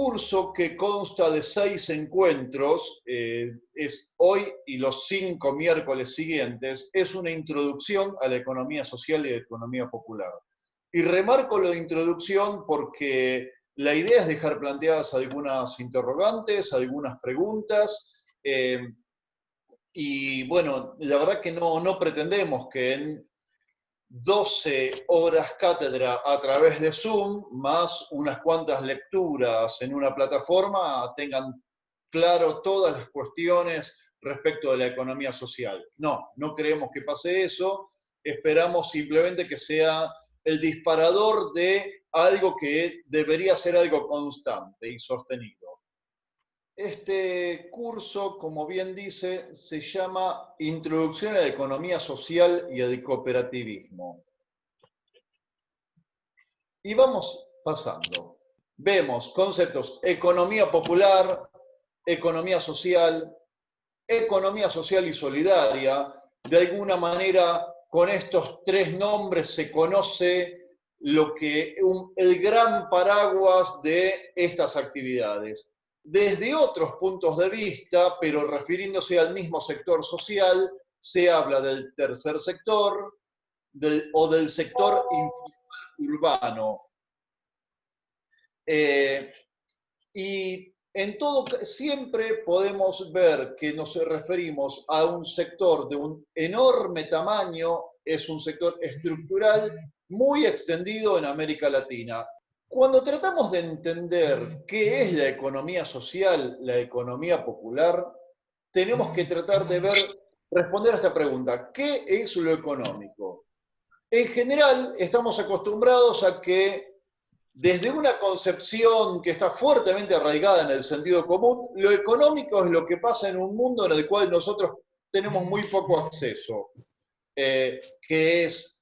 curso que consta de 6 encuentros, es hoy y los 5 miércoles siguientes, es una introducción a la economía social y la economía popular. Y remarco lo de introducción porque la idea es dejar planteadas algunas interrogantes, algunas preguntas, y bueno, la verdad que no pretendemos que en 12 horas cátedra a través de Zoom, más unas cuantas lecturas en una plataforma, tengan claro todas las cuestiones respecto de la economía social. No creemos que pase eso, esperamos simplemente que sea el disparador de algo que debería ser algo constante y sostenido. Este curso, como bien dice, se llama Introducción a la Economía Social y al Cooperativismo. Y vamos pasando. Vemos conceptos: economía popular, economía social y solidaria. De alguna manera, con estos 3 nombres se conoce lo que el gran paraguas de estas actividades. Desde otros puntos de vista, pero refiriéndose al mismo sector social, se habla del tercer sector o del sector urbano. Y en todo, siempre podemos ver que nos referimos a un sector de un enorme tamaño, es un sector estructural muy extendido en América Latina. Cuando tratamos de entender qué es la economía social, la economía popular, tenemos que tratar de responder a esta pregunta: ¿qué es lo económico? En general, estamos acostumbrados a que desde una concepción que está fuertemente arraigada en el sentido común, lo económico es lo que pasa en un mundo en el cual nosotros tenemos muy poco acceso, que es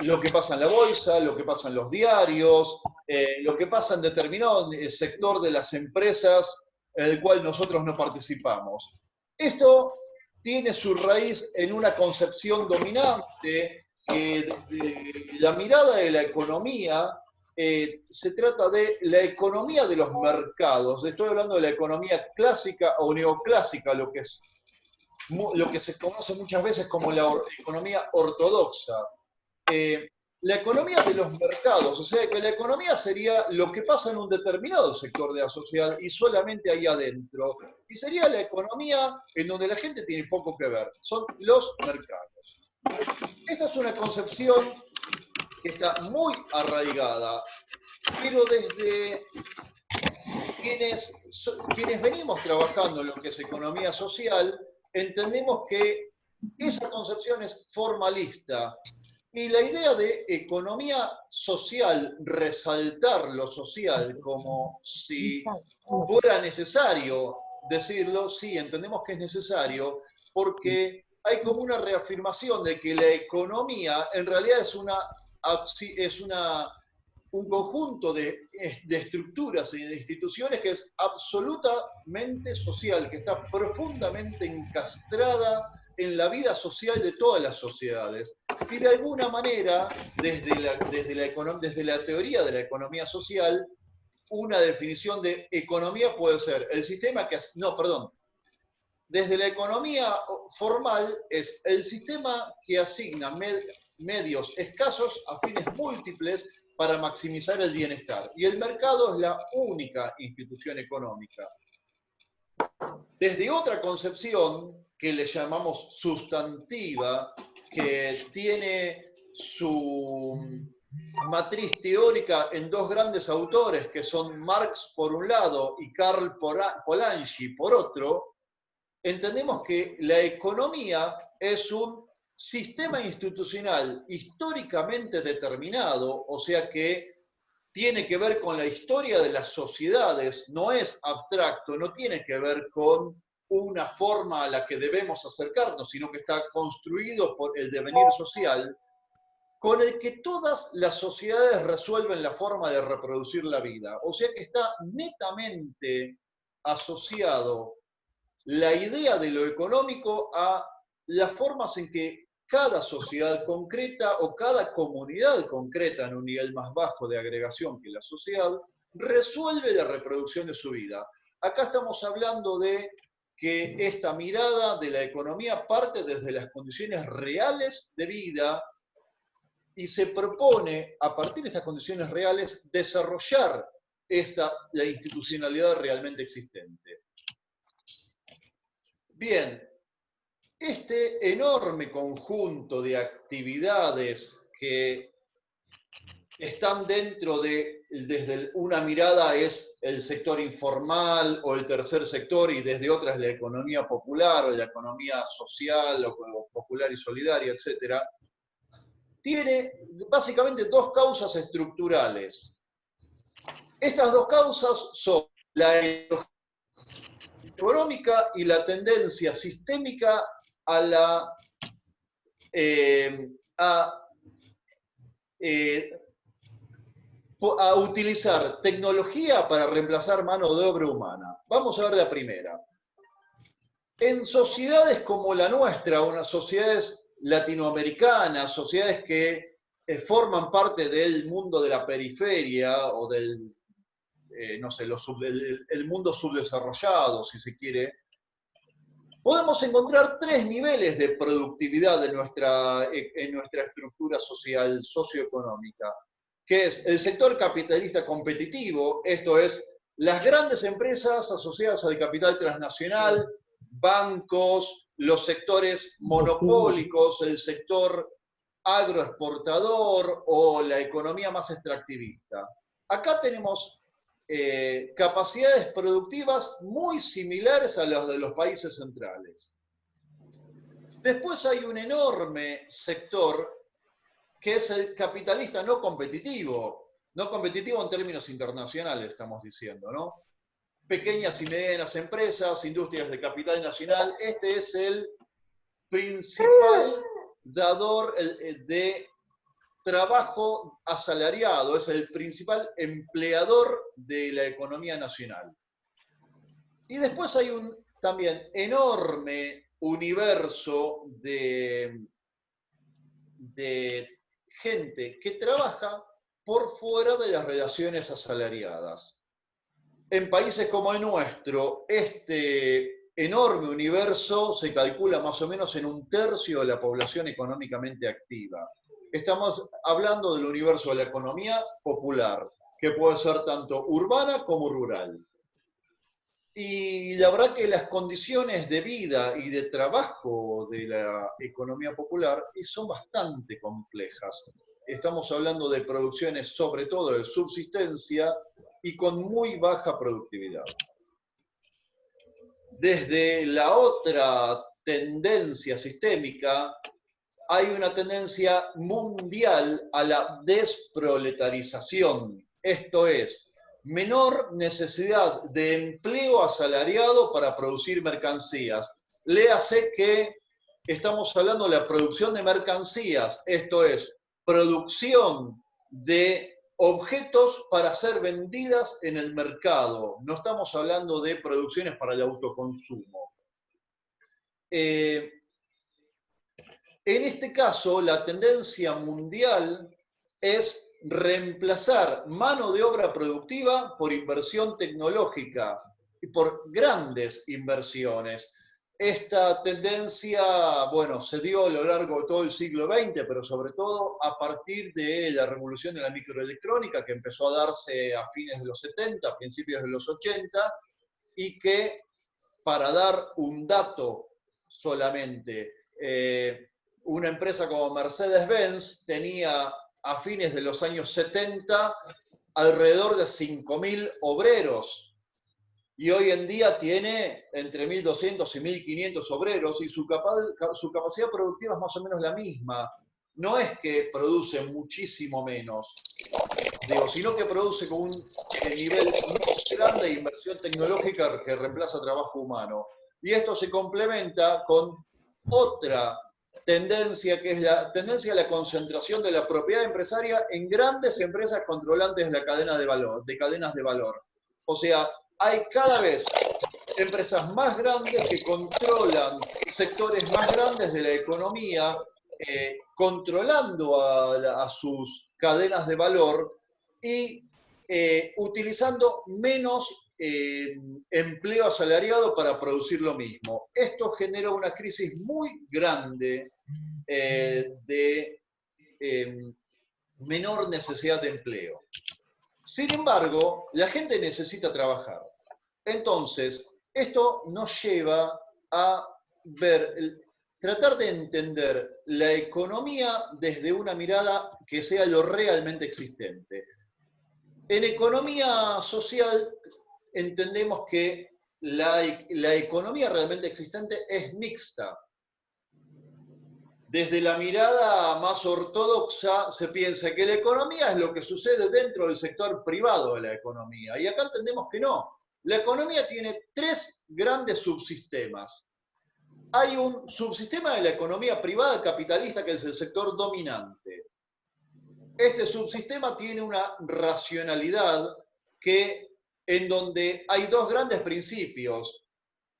lo que pasa en la bolsa, lo que pasa en los diarios, lo que pasa en determinado sector de las empresas en el cual nosotros no participamos. Esto tiene su raíz en una concepción dominante que de la mirada de la economía se trata de la economía de los mercados. Estoy hablando de la economía clásica o neoclásica, lo que se conoce muchas veces como la economía ortodoxa. La economía de los mercados, o sea que la economía sería lo que pasa en un determinado sector de la sociedad y solamente ahí adentro. Y sería la economía en donde la gente tiene poco que ver, son los mercados. Esta es una concepción que está muy arraigada, pero desde quienes venimos trabajando en lo que es economía social, entendemos que esa concepción es formalista. Y la idea de economía social, resaltar lo social como si fuera necesario decirlo, sí, entendemos que es necesario, porque hay como una reafirmación de que la economía en realidad un conjunto de estructuras y de instituciones que es absolutamente social, que está profundamente encastrada en la vida social de todas las sociedades. Y de alguna manera, desde la teoría de la economía social, una definición de economía puede ser el sistema que... No, perdón. Desde la economía formal es el sistema que asigna medios escasos a fines múltiples para maximizar el bienestar. Y el mercado es la única institución económica. Desde otra concepción, que le llamamos sustantiva, que tiene su matriz teórica en 2 grandes autores, que son Marx por un lado y Karl Polanyi por otro, entendemos que la economía es un sistema institucional históricamente determinado, o sea que tiene que ver con la historia de las sociedades, no es abstracto, no tiene que ver con una forma a la que debemos acercarnos, sino que está construido por el devenir social, con el que todas las sociedades resuelven la forma de reproducir la vida. O sea que está netamente asociado la idea de lo económico a las formas en que cada sociedad concreta o cada comunidad concreta en un nivel más bajo de agregación que la sociedad resuelve la reproducción de su vida. Acá estamos hablando de que esta mirada de la economía parte desde las condiciones reales de vida y se propone, a partir de estas condiciones reales, desarrollar la institucionalidad realmente existente. Bien, este enorme conjunto de actividades que están dentro de, desde una mirada es el sector informal o el tercer sector y desde otra es la economía popular o la economía social o popular y solidaria, etc., tiene básicamente dos causas estructurales. Estas dos causas son la económica y la tendencia sistémica a la a utilizar tecnología para reemplazar mano de obra humana. Vamos a ver la primera. En sociedades como la nuestra, unas sociedades latinoamericanas, sociedades que forman parte del mundo de la periferia o del, no sé, el mundo subdesarrollado, si se quiere, podemos encontrar tres niveles de productividad en nuestra estructura social, socioeconómica, que es el sector capitalista competitivo, esto es, las grandes empresas asociadas al capital transnacional, bancos, los sectores monopólicos, el sector agroexportador o la economía más extractivista. Acá tenemos capacidades productivas muy similares a las de los países centrales. Después hay un enorme sector que es el capitalista no competitivo en términos internacionales, estamos diciendo, ¿no? Pequeñas y medianas empresas, industrias de capital nacional, este es el principal dador de trabajo asalariado, es el principal empleador de la economía nacional. Y después hay un también enorme universo de gente que trabaja por fuera de las relaciones asalariadas. En países como el nuestro, este enorme universo se calcula más o menos en 1/3 de la población económicamente activa. Estamos hablando del universo de la economía popular, que puede ser tanto urbana como rural. Y la verdad que las condiciones de vida y de trabajo de la economía popular son bastante complejas. Estamos hablando de producciones sobre todo de subsistencia y con muy baja productividad. Desde la otra tendencia sistémica, hay una tendencia mundial a la desproletarización, esto es, menor necesidad de empleo asalariado para producir mercancías. Léase que estamos hablando de la producción de mercancías, esto es, producción de objetos para ser vendidas en el mercado. No estamos hablando de producciones para el autoconsumo. En este caso, la tendencia mundial es reemplazar mano de obra productiva por inversión tecnológica y por grandes inversiones. Esta tendencia, bueno, se dio a lo largo de todo el siglo XX, pero sobre todo a partir de la revolución de la microelectrónica que empezó a darse a fines de los 70, principios de los 80, y que, para dar un dato solamente, una empresa como Mercedes-Benz tenía a fines de los años 70 alrededor de 5.000 obreros y hoy en día tiene entre 1.200 y 1.500 obreros y su capacidad productiva es más o menos la misma. No es que produce muchísimo menos, sino que produce con un nivel muy grande de inversión tecnológica que reemplaza trabajo humano. Y esto se complementa con otra tendencia, que es la tendencia a la concentración de la propiedad empresaria en grandes empresas controlantes de la cadena de valor, de cadenas de valor. O sea, hay cada vez empresas más grandes que controlan sectores más grandes de la economía, controlando a sus cadenas de valor y utilizando menos empleo asalariado para producir lo mismo. Esto genera una crisis muy grande de menor necesidad de empleo. Sin embargo, la gente necesita trabajar. Entonces, esto nos lleva a ver, tratar de entender la economía desde una mirada que sea lo realmente existente. En economía social entendemos que la economía realmente existente es mixta. Desde la mirada más ortodoxa se piensa que la economía es lo que sucede dentro del sector privado de la economía. Y acá entendemos que no. La economía tiene tres grandes subsistemas. Hay un subsistema de la economía privada capitalista que es el sector dominante. Este subsistema tiene una racionalidad en donde hay dos grandes principios.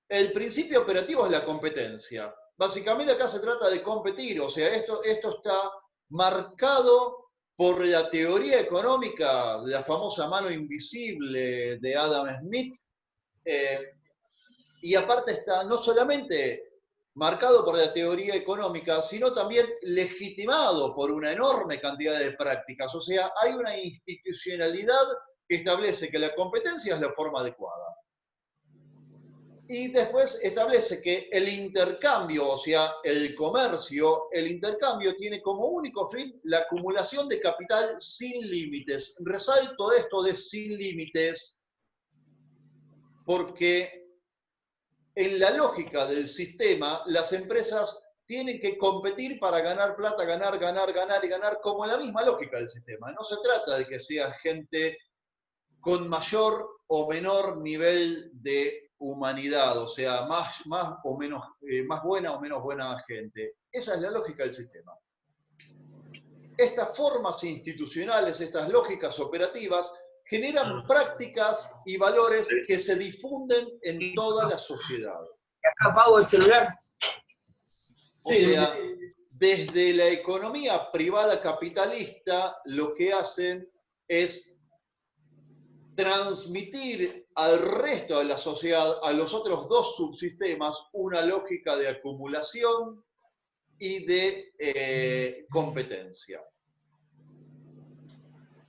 El principio operativo es la competencia. Básicamente acá se trata de competir, o sea, esto está marcado por la teoría económica, la famosa mano invisible de Adam Smith, y aparte está no solamente marcado por la teoría económica, sino también legitimado por una enorme cantidad de prácticas. O sea, hay una institucionalidad que establece que la competencia es la forma adecuada. Y después establece que el intercambio, o sea, el comercio, el intercambio tiene como único fin la acumulación de capital sin límites. Resalto esto de sin límites porque en la lógica del sistema, las empresas tienen que competir para ganar plata, ganar, ganar, ganar y ganar, como en la misma lógica del sistema. No se trata de que sea gente con mayor o menor nivel de humanidad, o sea, más o menos, más buena o menos buena gente. Esa es la lógica del sistema. Estas formas institucionales, estas lógicas operativas, generan prácticas y valores que se difunden en toda la sociedad. Acá apago el celular. O sea, desde la economía privada capitalista, lo que hacen es transmitir al resto de la sociedad, a los otros dos subsistemas, una lógica de acumulación y de competencia.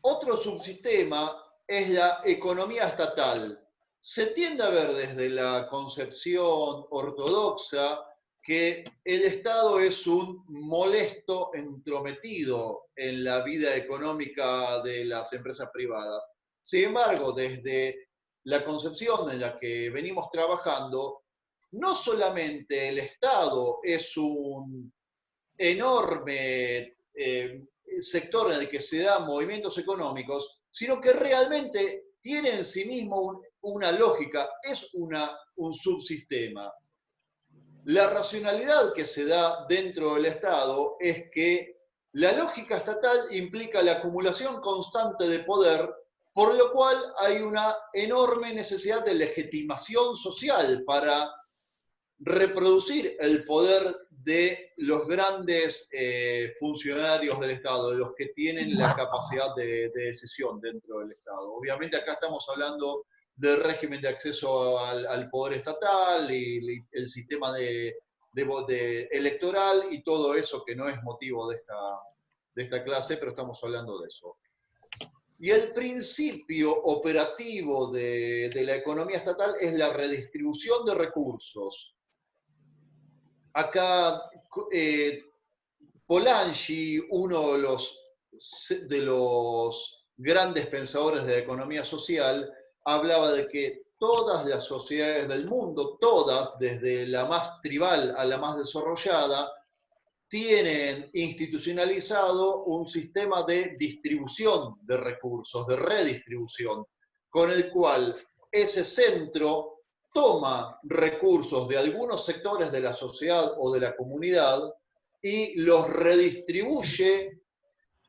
Otro subsistema es la economía estatal. Se tiende a ver desde la concepción ortodoxa que el Estado es un molesto entrometido en la vida económica de las empresas privadas. Sin embargo, desde la concepción en la que venimos trabajando, no solamente el Estado es un enorme sector en el que se dan movimientos económicos, sino que realmente tiene en sí mismo una lógica, es un subsistema. La racionalidad que se da dentro del Estado es que la lógica estatal implica la acumulación constante de poder, por lo cual hay una enorme necesidad de legitimación social para reproducir el poder de los grandes funcionarios del Estado, de los que tienen la capacidad de decisión dentro del Estado. Obviamente acá estamos hablando del régimen de acceso al poder estatal y el sistema electoral y todo eso que no es motivo de esta clase, pero estamos hablando de eso. Y el principio operativo de la economía estatal es la redistribución de recursos. Acá Polanyi, uno de los grandes pensadores de la economía social, hablaba de que todas las sociedades del mundo, todas, desde la más tribal a la más desarrollada, tienen institucionalizado un sistema de distribución de recursos, de redistribución, con el cual ese centro toma recursos de algunos sectores de la sociedad o de la comunidad y los redistribuye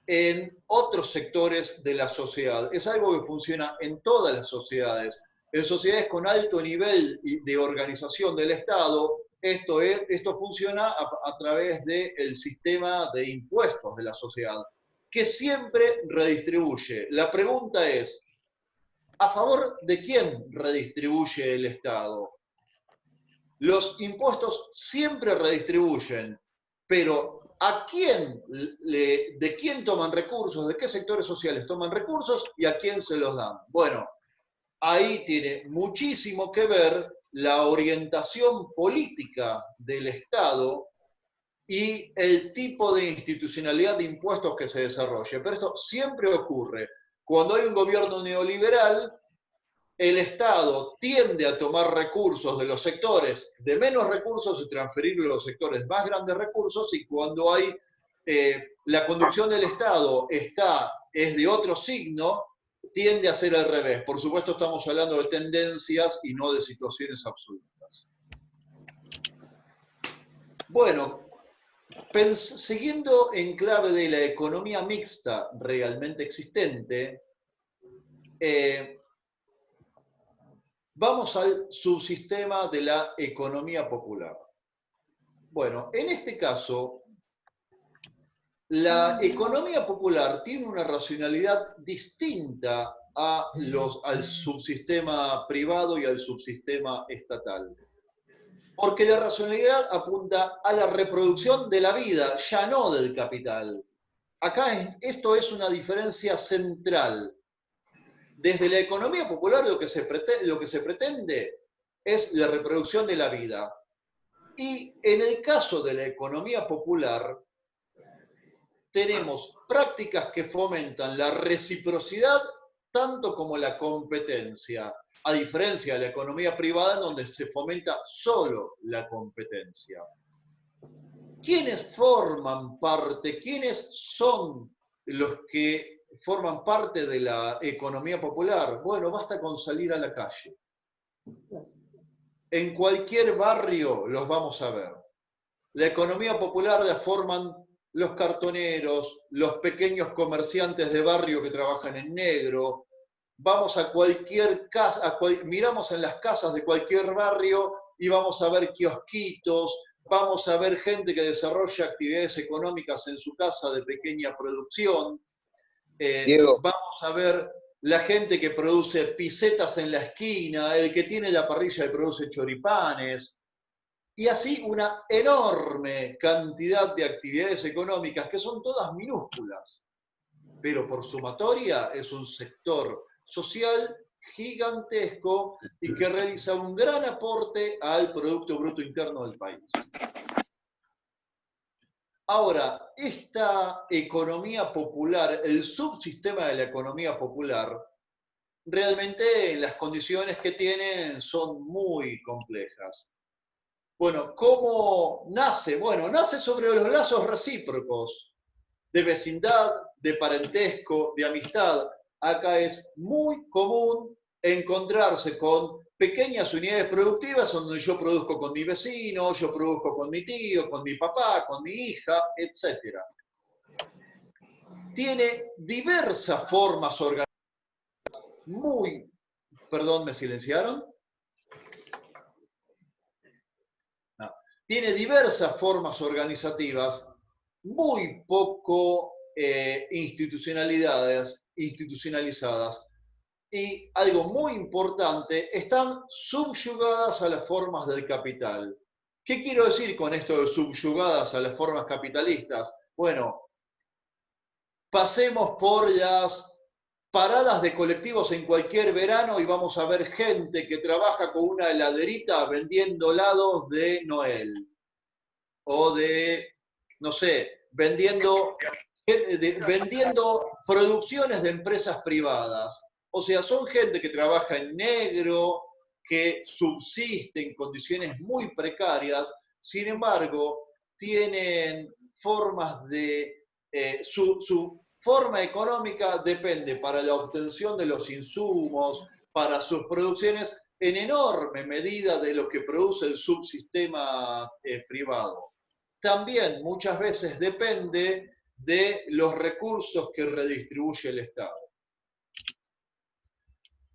en otros sectores de la sociedad. Es algo que funciona en todas las sociedades. En sociedades con alto nivel de organización del Estado, esto funciona a través del sistema de impuestos de la sociedad, que siempre redistribuye. La pregunta es, ¿A favor de quién redistribuye el Estado? Los impuestos siempre redistribuyen, pero ¿de quién toman recursos? ¿De qué sectores sociales toman recursos y a quién se los dan? Bueno, ahí tiene muchísimo que ver la orientación política del Estado y el tipo de institucionalidad de impuestos que se desarrolle. Pero esto siempre ocurre. Cuando hay un gobierno neoliberal, el Estado tiende a tomar recursos de los sectores de menos recursos y transferirlos a los sectores más grandes recursos, y cuando hay la conducción del Estado es de otro signo, tiende a ser al revés. Por supuesto, estamos hablando de tendencias y no de situaciones absolutas. Bueno, siguiendo en clave de la economía mixta realmente existente, vamos al subsistema de la economía popular. Bueno, en este caso, la economía popular tiene una racionalidad distinta al subsistema privado y al subsistema estatal. Porque la racionalidad apunta a la reproducción de la vida, ya no del capital. Acá esto es una diferencia central. Desde la economía popular lo que se pretende es la reproducción de la vida. Y en el caso de la economía popular, tenemos prácticas que fomentan la reciprocidad tanto como la competencia, a diferencia de la economía privada en donde se fomenta solo la competencia. ¿Quiénes forman parte? ¿Quiénes son los que forman parte de la economía popular? Bueno, basta con salir a la calle. En cualquier barrio los vamos a ver. La economía popular la forman los cartoneros, los pequeños comerciantes de barrio que trabajan en negro. Vamos a cualquier casa, miramos en las casas de cualquier barrio y vamos a ver kiosquitos, vamos a ver gente que desarrolla actividades económicas en su casa de pequeña producción. Vamos a ver la gente que produce pisetas en la esquina, el que tiene la parrilla y produce choripanes. Y así una enorme cantidad de actividades económicas que son todas minúsculas, pero por sumatoria es un sector social gigantesco y que realiza un gran aporte al Producto Bruto Interno del país. Ahora, esta economía popular, el subsistema de la economía popular, realmente las condiciones que tienen son muy complejas. Bueno, ¿cómo nace? Bueno, nace sobre los lazos recíprocos de vecindad, de parentesco, de amistad. Acá es muy común encontrarse con pequeñas unidades productivas donde yo produzco con mi vecino, yo produzco con mi tío, con mi papá, con mi hija, etc. Tiene diversas formas organizadas, Perdón, ¿me silenciaron? No. Tiene diversas formas organizativas muy poco institucionalizadas, y algo muy importante, están subyugadas a las formas del capital. ¿Qué quiero decir con esto de subyugadas a las formas capitalistas? Bueno, pasemos por las paradas de colectivos en cualquier verano y vamos a ver gente que trabaja con una heladerita vendiendo helados de Noel. O de, no sé, vendiendo producciones de empresas privadas. O sea, son gente que trabaja en negro, que subsiste en condiciones muy precarias, sin embargo, tienen formas de... su forma económica depende para la obtención de los insumos, para sus producciones, en enorme medida de lo que produce el subsistema privado. También muchas veces depende de los recursos que redistribuye el Estado.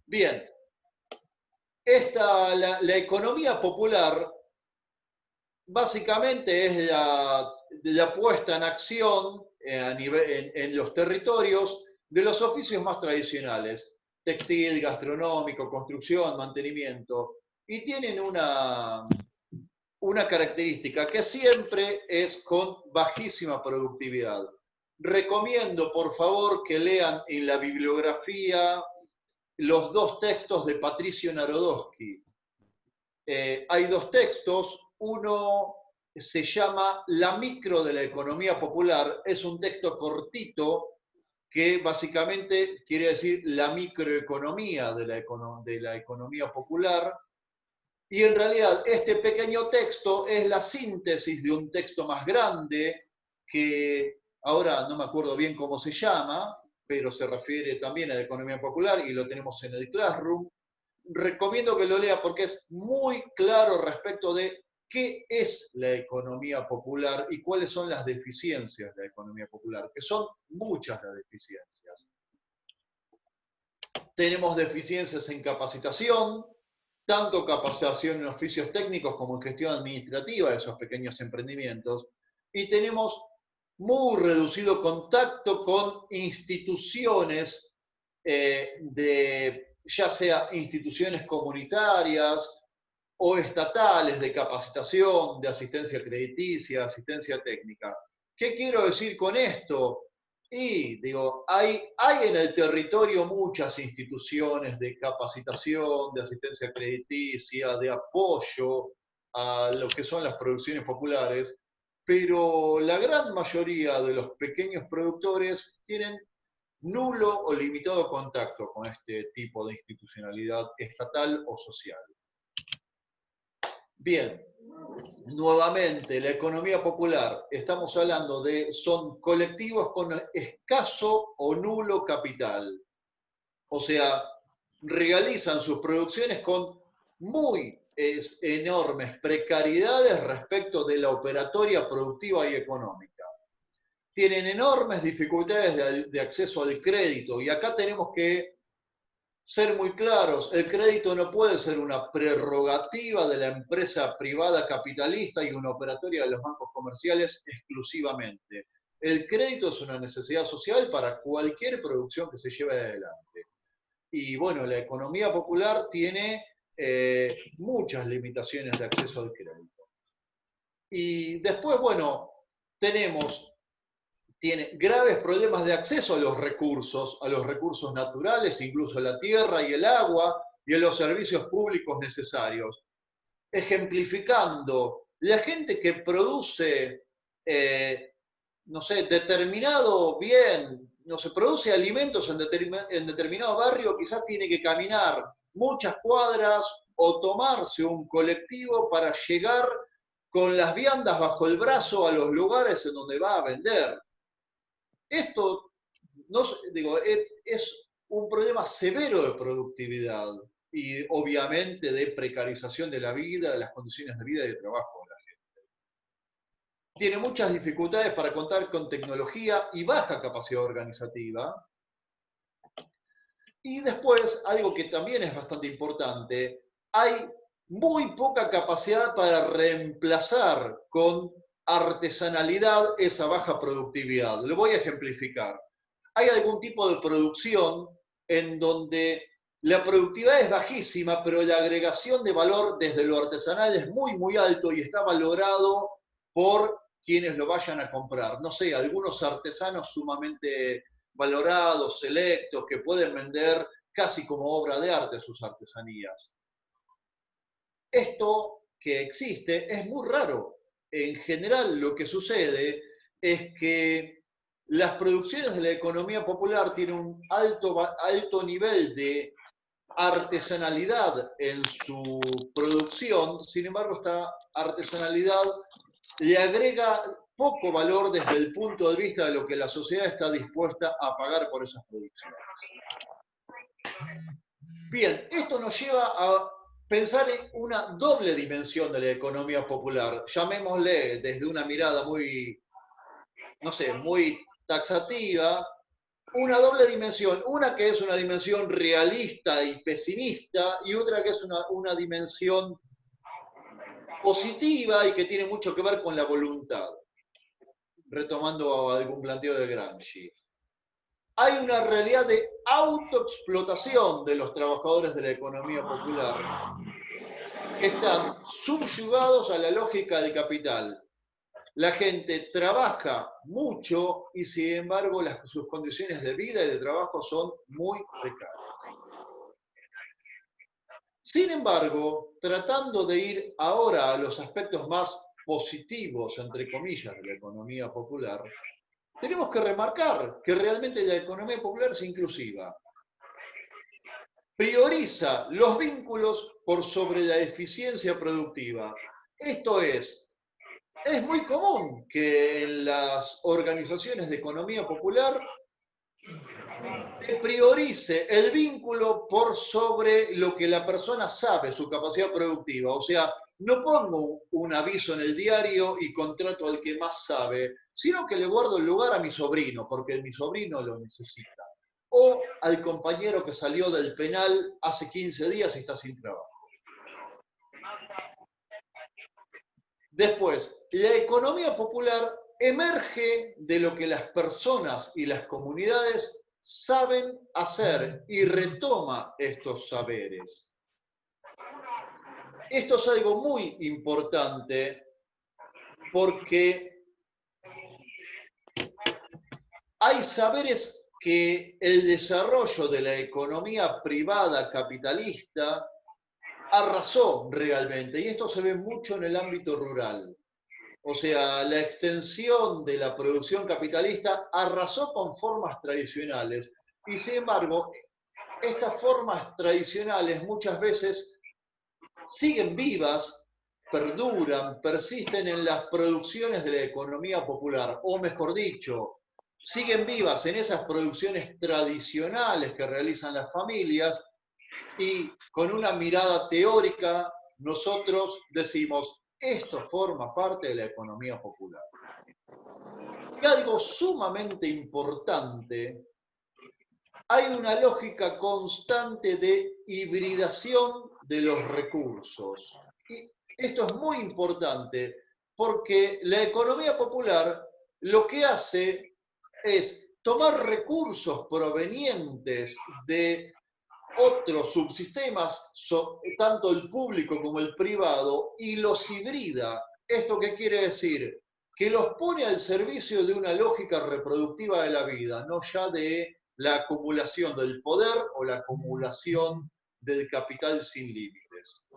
Bien, la economía popular básicamente es la puesta en acción en los territorios de los oficios más tradicionales. textil, gastronómico, construcción, mantenimiento, y tienen una característica que siempre es con bajísima productividad. Recomiendo, por favor, que lean en la bibliografía los dos textos de Patricio Narodowski. Hay dos textos, uno se llama La micro de la economía popular, es un texto cortito que básicamente quiere decir la microeconomía de la economía popular, y en realidad este pequeño texto es la síntesis de un texto más grande que ahora no me acuerdo bien cómo se llama, pero se refiere también a la economía popular y lo tenemos en el Classroom. Recomiendo que lo lea porque es muy claro respecto de qué es la economía popular y cuáles son las deficiencias de la economía popular, que son muchas las deficiencias. Tenemos deficiencias en capacitación, tanto capacitación en oficios técnicos como en gestión administrativa de esos pequeños emprendimientos, y tenemos muy reducido contacto con instituciones ya sea instituciones comunitarias o estatales de capacitación, de asistencia crediticia, asistencia técnica. ¿Qué quiero decir con esto? Y digo, hay en el territorio muchas instituciones de capacitación, de asistencia crediticia, de apoyo a lo que son las producciones populares, pero la gran mayoría de los pequeños productores tienen nulo o limitado contacto con este tipo de institucionalidad estatal o social. Bien, nuevamente, la economía popular, estamos hablando de, son colectivos con escaso o nulo capital. O sea, realizan sus producciones con muy enormes precariedades respecto de la operatoria productiva y económica. Tienen enormes dificultades de acceso al crédito, y acá tenemos que ser muy claros, el crédito no puede ser una prerrogativa de la empresa privada capitalista y una operatoria de los bancos comerciales exclusivamente. El crédito es una necesidad social para cualquier producción que se lleve adelante. Y bueno, la economía popular tiene muchas limitaciones de acceso al crédito. Y después, bueno, tiene graves problemas de acceso a los recursos naturales, incluso a la tierra y el agua, y a los servicios públicos necesarios. Ejemplificando, la gente que produce, no sé, determinado bien, no se produce alimentos en determinado barrio, quizás tiene que caminar muchas cuadras o tomarse un colectivo para llegar con las viandas bajo el brazo a los lugares en donde va a vender. Esto no, digo, es un problema severo de productividad y obviamente de precarización de la vida, de las condiciones de vida y de trabajo de la gente. Tiene muchas dificultades para contar con tecnología y baja capacidad organizativa. Y después, algo que también es bastante importante, hay muy poca capacidad para reemplazar con artesanalidad esa baja productividad. Lo voy a ejemplificar. Hay algún tipo de producción en donde la productividad es bajísima, pero la agregación de valor desde lo artesanal es muy, muy alto y está valorado por quienes lo vayan a comprar. No sé, algunos artesanos sumamente valorados, selectos, que pueden vender casi como obra de arte sus artesanías. Esto que existe es muy raro. En general lo que sucede es que las producciones de la economía popular tienen un alto nivel de artesanalidad en su producción, sin embargo esta artesanalidad le agrega poco valor desde el punto de vista de lo que la sociedad está dispuesta a pagar por esas producciones. Bien, esto nos lleva a pensar en una doble dimensión de la economía popular, llamémosle desde una mirada muy, no sé, muy taxativa, una doble dimensión, una que es una dimensión realista y pesimista y otra que es una dimensión positiva y que tiene mucho que ver con la voluntad, retomando algún planteo de Gramsci. hay una realidad de autoexplotación de los trabajadores de la economía popular que están subyugados a la lógica del capital. La gente trabaja mucho y sin embargo sus condiciones de vida y de trabajo son muy precarias. Sin embargo, tratando de ir ahora a los aspectos más positivos, entre comillas, de la economía popular, tenemos que remarcar que realmente la economía popular es inclusiva. Prioriza los vínculos por sobre la eficiencia productiva. Esto es muy común que en las organizaciones de economía popular se priorice el vínculo por sobre lo que la persona sabe, su capacidad productiva. O sea, no pongo un aviso en el diario y contrato al que más sabe, sino que le guardo el lugar a mi sobrino, porque mi sobrino lo necesita. O al compañero que salió del penal hace 15 días y está sin trabajo. Después, la economía popular emerge de lo que las personas y las comunidades saben hacer y retoma estos saberes. Esto es algo muy importante porque hay saberes que el desarrollo de la economía privada capitalista arrasó realmente, y esto se ve mucho en el ámbito rural. O sea, la extensión de la producción capitalista arrasó con formas tradicionales, y sin embargo, estas formas tradicionales muchas veces siguen vivas, perduran, persisten en las producciones de la economía popular, o mejor dicho, siguen vivas en esas producciones tradicionales que realizan las familias, y con una mirada teórica nosotros decimos, esto forma parte de la economía popular. Y algo sumamente importante, hay una lógica constante de hibridación de los recursos. Y esto es muy importante porque la economía popular lo que hace es tomar recursos provenientes de otros subsistemas, tanto el público como el privado, y los hibrida. ¿Esto qué quiere decir? Que los pone al servicio de una lógica reproductiva de la vida, no ya de la acumulación del poder o la acumulación del capital sin límites.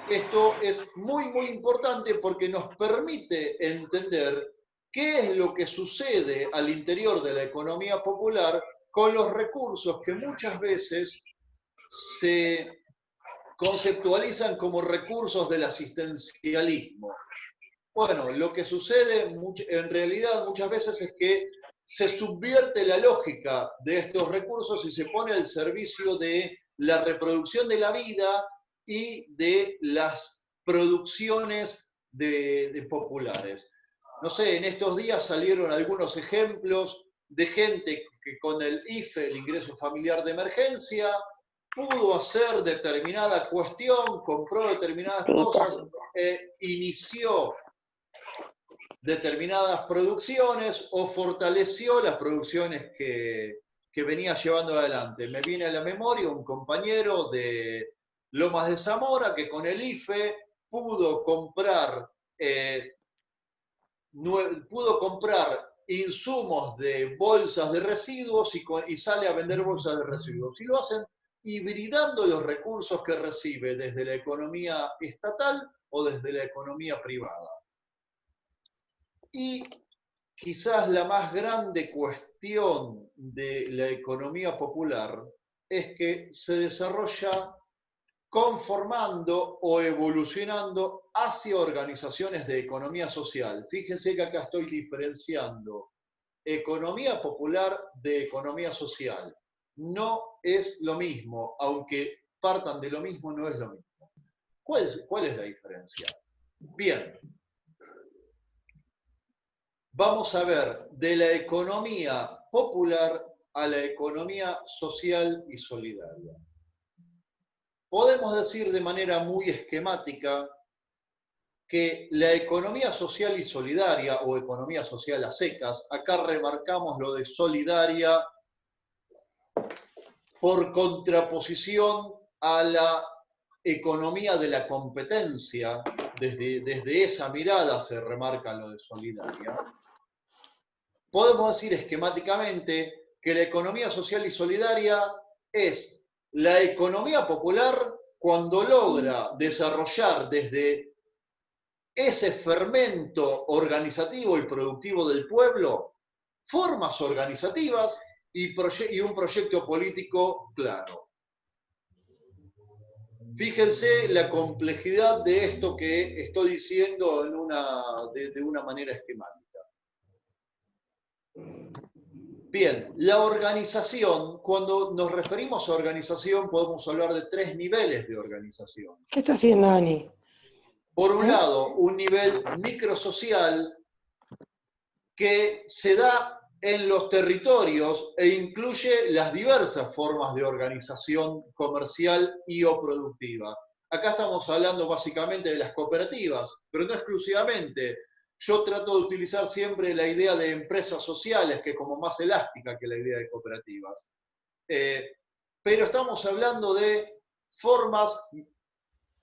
Esto es muy, muy importante porque nos permite entender qué es lo que sucede al interior de la economía popular con los recursos que muchas veces se conceptualizan como recursos del asistencialismo. Bueno, lo que sucede en realidad muchas veces es que se subvierte la lógica de estos recursos y se pone al servicio de la reproducción de la vida y de las producciones de populares. No sé, en estos días salieron algunos ejemplos de gente que con el IFE, el ingreso familiar de emergencia, pudo hacer determinada cuestión, compró determinadas cosas, inició determinadas producciones o fortaleció las producciones que venía llevando adelante. Me viene a la memoria un compañero de Lomas de Zamora que con el IFE pudo comprar insumos de bolsas de residuos y sale a vender bolsas de residuos. Y lo hacen hibridando los recursos que recibe desde la economía estatal o desde la economía privada. Y quizás la más grande cuestión de la economía popular es que se desarrolla conformando o evolucionando hacia organizaciones de economía social. Fíjense que acá estoy diferenciando economía popular de economía social. No es lo mismo, aunque partan de lo mismo, no es lo mismo. ¿Cuál es la diferencia? Bien, vamos a ver de la economía popular a la economía social y solidaria. Podemos decir de manera muy esquemática que la economía social y solidaria, o economía social a secas, acá remarcamos lo de solidaria por contraposición a la economía de la competencia. Desde esa mirada se remarca lo de solidaria. Podemos decir esquemáticamente que la economía social y solidaria es la economía popular cuando logra desarrollar desde ese fermento organizativo y productivo del pueblo formas organizativas y un proyecto político claro. Fíjense la complejidad de esto que estoy diciendo de una manera esquemática. Bien, la organización, cuando nos referimos a organización, podemos hablar de 3 niveles de organización. ¿Qué está haciendo Ani? Por un lado, un nivel microsocial que se da en los territorios e incluye las diversas formas de organización comercial y o productiva. Acá estamos hablando básicamente de las cooperativas, pero no exclusivamente. Yo trato de utilizar siempre la idea de empresas sociales, que es como más elástica que la idea de cooperativas. Pero estamos hablando de formas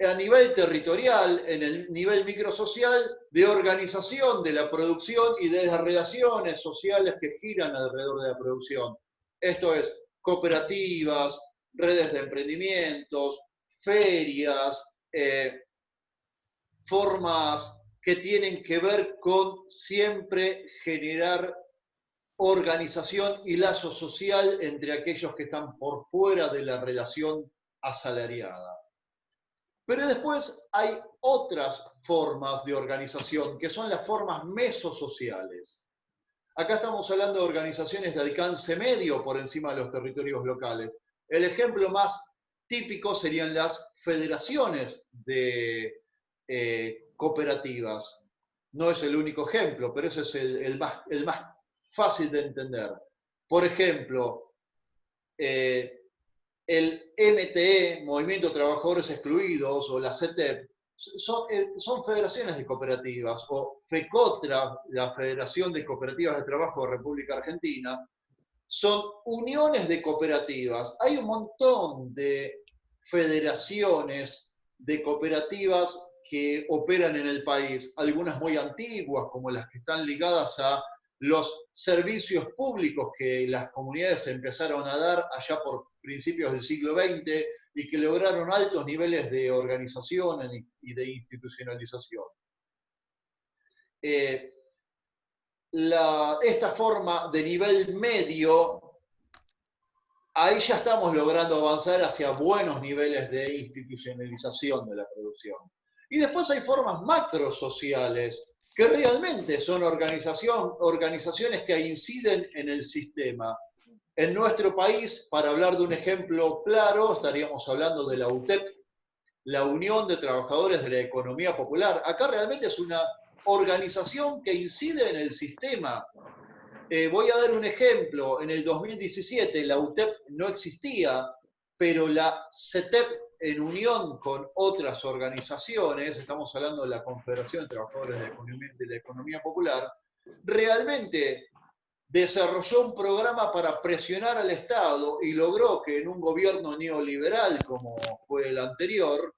a nivel territorial, en el nivel microsocial, de organización de la producción y de las relaciones sociales que giran alrededor de la producción. Esto es, cooperativas, redes de emprendimientos, ferias, formas que tienen que ver con siempre generar organización y lazo social entre aquellos que están por fuera de la relación asalariada. Pero después hay otras formas de organización, que son las formas mesosociales. Acá estamos hablando de organizaciones de alcance medio por encima de los territorios locales. El ejemplo más típico serían las federaciones de cooperativas. No es el único ejemplo, pero ese es el más fácil de entender. Por ejemplo, el MTE, Movimiento de Trabajadores Excluidos, o la CETEP, son federaciones de cooperativas, o FECOTRA, la Federación de Cooperativas de Trabajo de República Argentina, son uniones de cooperativas. Hay un montón de federaciones de cooperativas que operan en el país, algunas muy antiguas, como las que están ligadas a los servicios públicos que las comunidades empezaron a dar allá por principios del siglo XX y que lograron altos niveles de organización y de institucionalización. Esta forma de nivel medio, ahí ya estamos logrando avanzar hacia buenos niveles de institucionalización de la producción. Y después hay formas macrosociales, que realmente son organizaciones que inciden en el sistema. En nuestro país, para hablar de un ejemplo claro, estaríamos hablando de la UTEP, la Unión de Trabajadores de la Economía Popular. Acá realmente es una organización que incide en el sistema. Voy a dar un ejemplo. En el 2017 la UTEP no existía, pero la CETEP, en unión con otras organizaciones, estamos hablando de la Confederación de Trabajadores de la Economía Popular, realmente desarrolló un programa para presionar al Estado y logró que en un gobierno neoliberal como fue el anterior,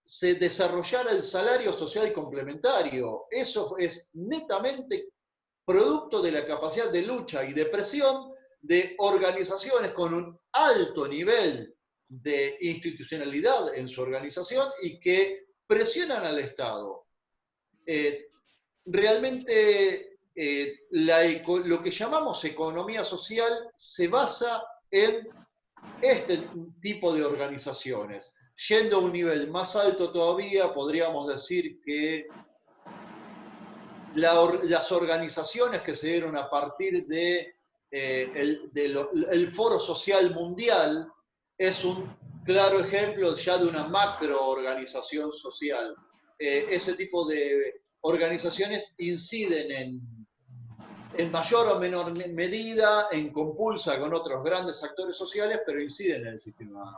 se desarrollara el salario social complementario. Eso es netamente producto de la capacidad de lucha y de presión de organizaciones con un alto nivel de institucionalidad en su organización y que presionan al Estado. Realmente lo que llamamos economía social se basa en este tipo de organizaciones. Yendo a un nivel más alto todavía, podríamos decir que las organizaciones que se dieron a partir de el Foro Social Mundial es un claro ejemplo ya de una macroorganización social. Ese tipo de organizaciones inciden en mayor o menor medida, en compulsa con otros grandes actores sociales, pero inciden en el sistema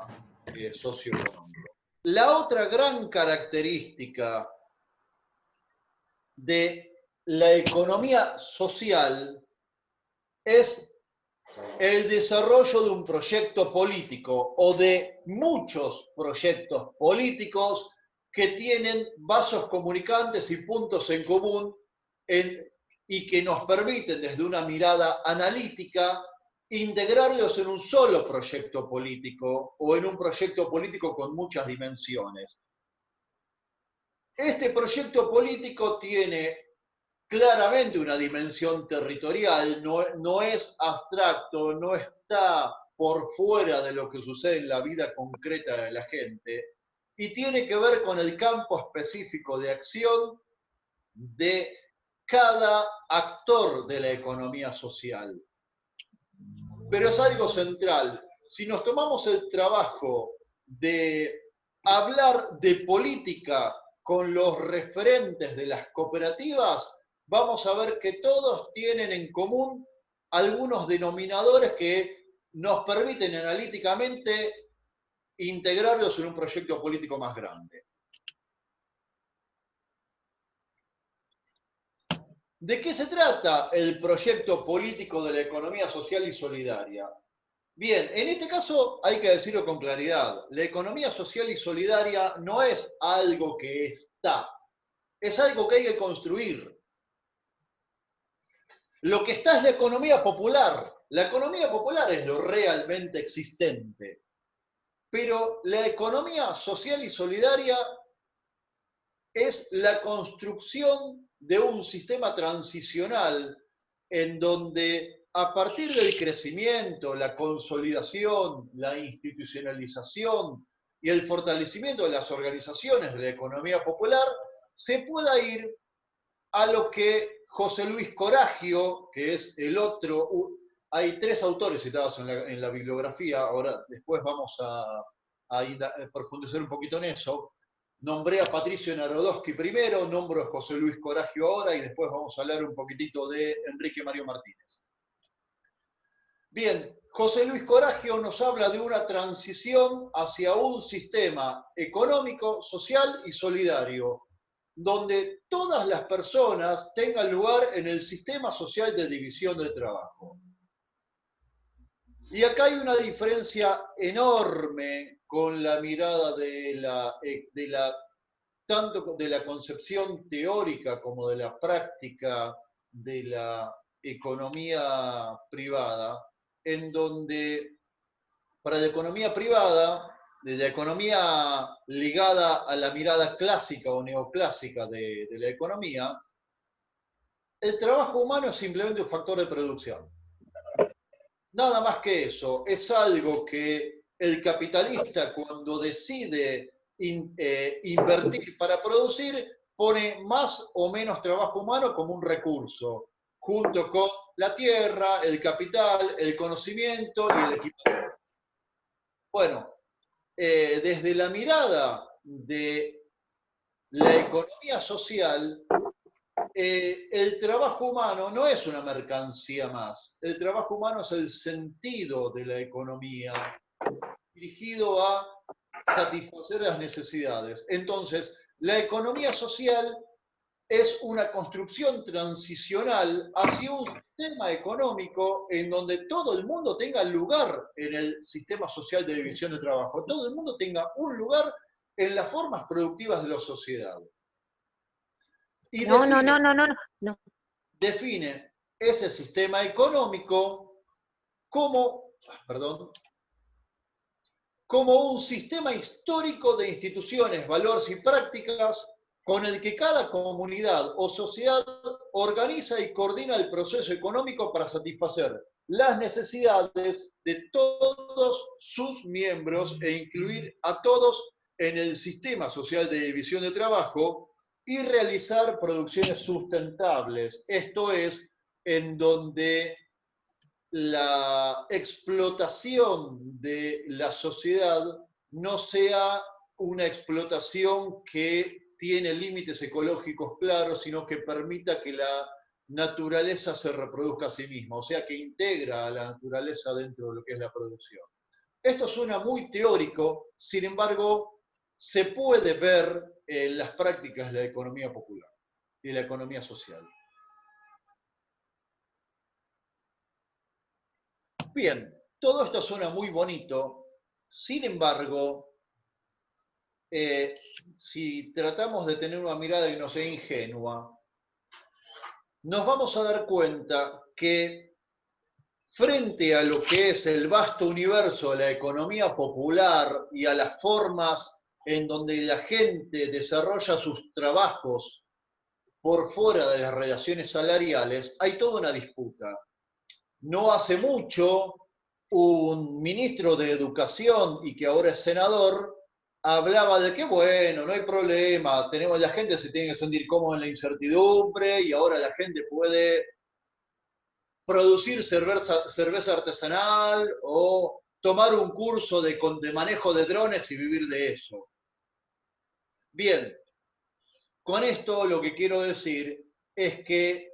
socioeconómico. La otra gran característica de la economía social es el desarrollo de un proyecto político o de muchos proyectos políticos que tienen vasos comunicantes y puntos en común y que nos permiten desde una mirada analítica integrarlos en un solo proyecto político o en un proyecto político con muchas dimensiones. Este proyecto político tiene claramente una dimensión territorial, no es abstracto, no está por fuera de lo que sucede en la vida concreta de la gente, y tiene que ver con el campo específico de acción de cada actor de la economía social. Pero es algo central. Si nos tomamos el trabajo de hablar de política con los referentes de las cooperativas, vamos a ver que todos tienen en común algunos denominadores que nos permiten analíticamente integrarlos en un proyecto político más grande. ¿De qué se trata el proyecto político de la economía social y solidaria? Bien, en este caso hay que decirlo con claridad. La economía social y solidaria no es algo que está, es algo que hay que construir. Lo que está es la economía popular. La economía popular es lo realmente existente. Pero la economía social y solidaria es la construcción de un sistema transicional en donde a partir del crecimiento, la consolidación, la institucionalización y el fortalecimiento de las organizaciones de la economía popular, se pueda ir a lo que José Luis Coragio, que es el otro, hay tres autores citados en la bibliografía, ahora después vamos a profundizar un poquito en eso. Nombré a Patricio Narodowski primero, nombro a José Luis Coragio ahora y después vamos a hablar un poquitito de Enrique Mario Martínez. Bien, José Luis Coragio nos habla de una transición hacia un sistema económico, social y solidario, donde todas las personas tengan lugar en el sistema social de división del trabajo. Y acá hay una diferencia enorme con la mirada tanto de la concepción teórica como de la práctica de la economía privada, en donde para la economía privada, de la economía ligada a la mirada clásica o neoclásica de la economía, el trabajo humano es simplemente un factor de producción. Nada más que eso, es algo que el capitalista cuando decide invertir para producir pone más o menos trabajo humano como un recurso, junto con la tierra, el capital, el conocimiento y el equipamiento. Bueno, desde la mirada de la economía social, el trabajo humano no es una mercancía más. El trabajo humano es el sentido de la economía dirigido a satisfacer las necesidades. Entonces, la economía social es una construcción transicional hacia un sistema económico en donde todo el mundo tenga lugar en el sistema social de división de trabajo, todo el mundo tenga un lugar en las formas productivas de la sociedad. Y No. define ese sistema económico como, como un sistema histórico de instituciones, valores y prácticas con el que cada comunidad o sociedad organiza y coordina el proceso económico para satisfacer las necesidades de todos sus miembros e incluir a todos en el sistema social de división de trabajo y realizar producciones sustentables. Esto es, en donde la explotación de la sociedad no sea una explotación que tiene límites ecológicos claros, sino que permita que la naturaleza se reproduzca a sí misma, o sea, que integra a la naturaleza dentro de lo que es la producción. Esto suena muy teórico, sin embargo, se puede ver en las prácticas de la economía popular y de la economía social. Bien, todo esto suena muy bonito, sin embargo, eh, si tratamos de tener una mirada que no sea ingenua, nos vamos a dar cuenta que frente a lo que es el vasto universo de la economía popular y a las formas en donde la gente desarrolla sus trabajos por fuera de las relaciones salariales, hay toda una disputa. No hace mucho, un ministro de Educación y que ahora es senador hablaba de que bueno, no hay problema, tenemos la gente se tiene que sentir cómoda en la incertidumbre y ahora la gente puede producir cerveza artesanal o tomar un curso de manejo de drones y vivir de eso. Bien, con esto lo que quiero decir es que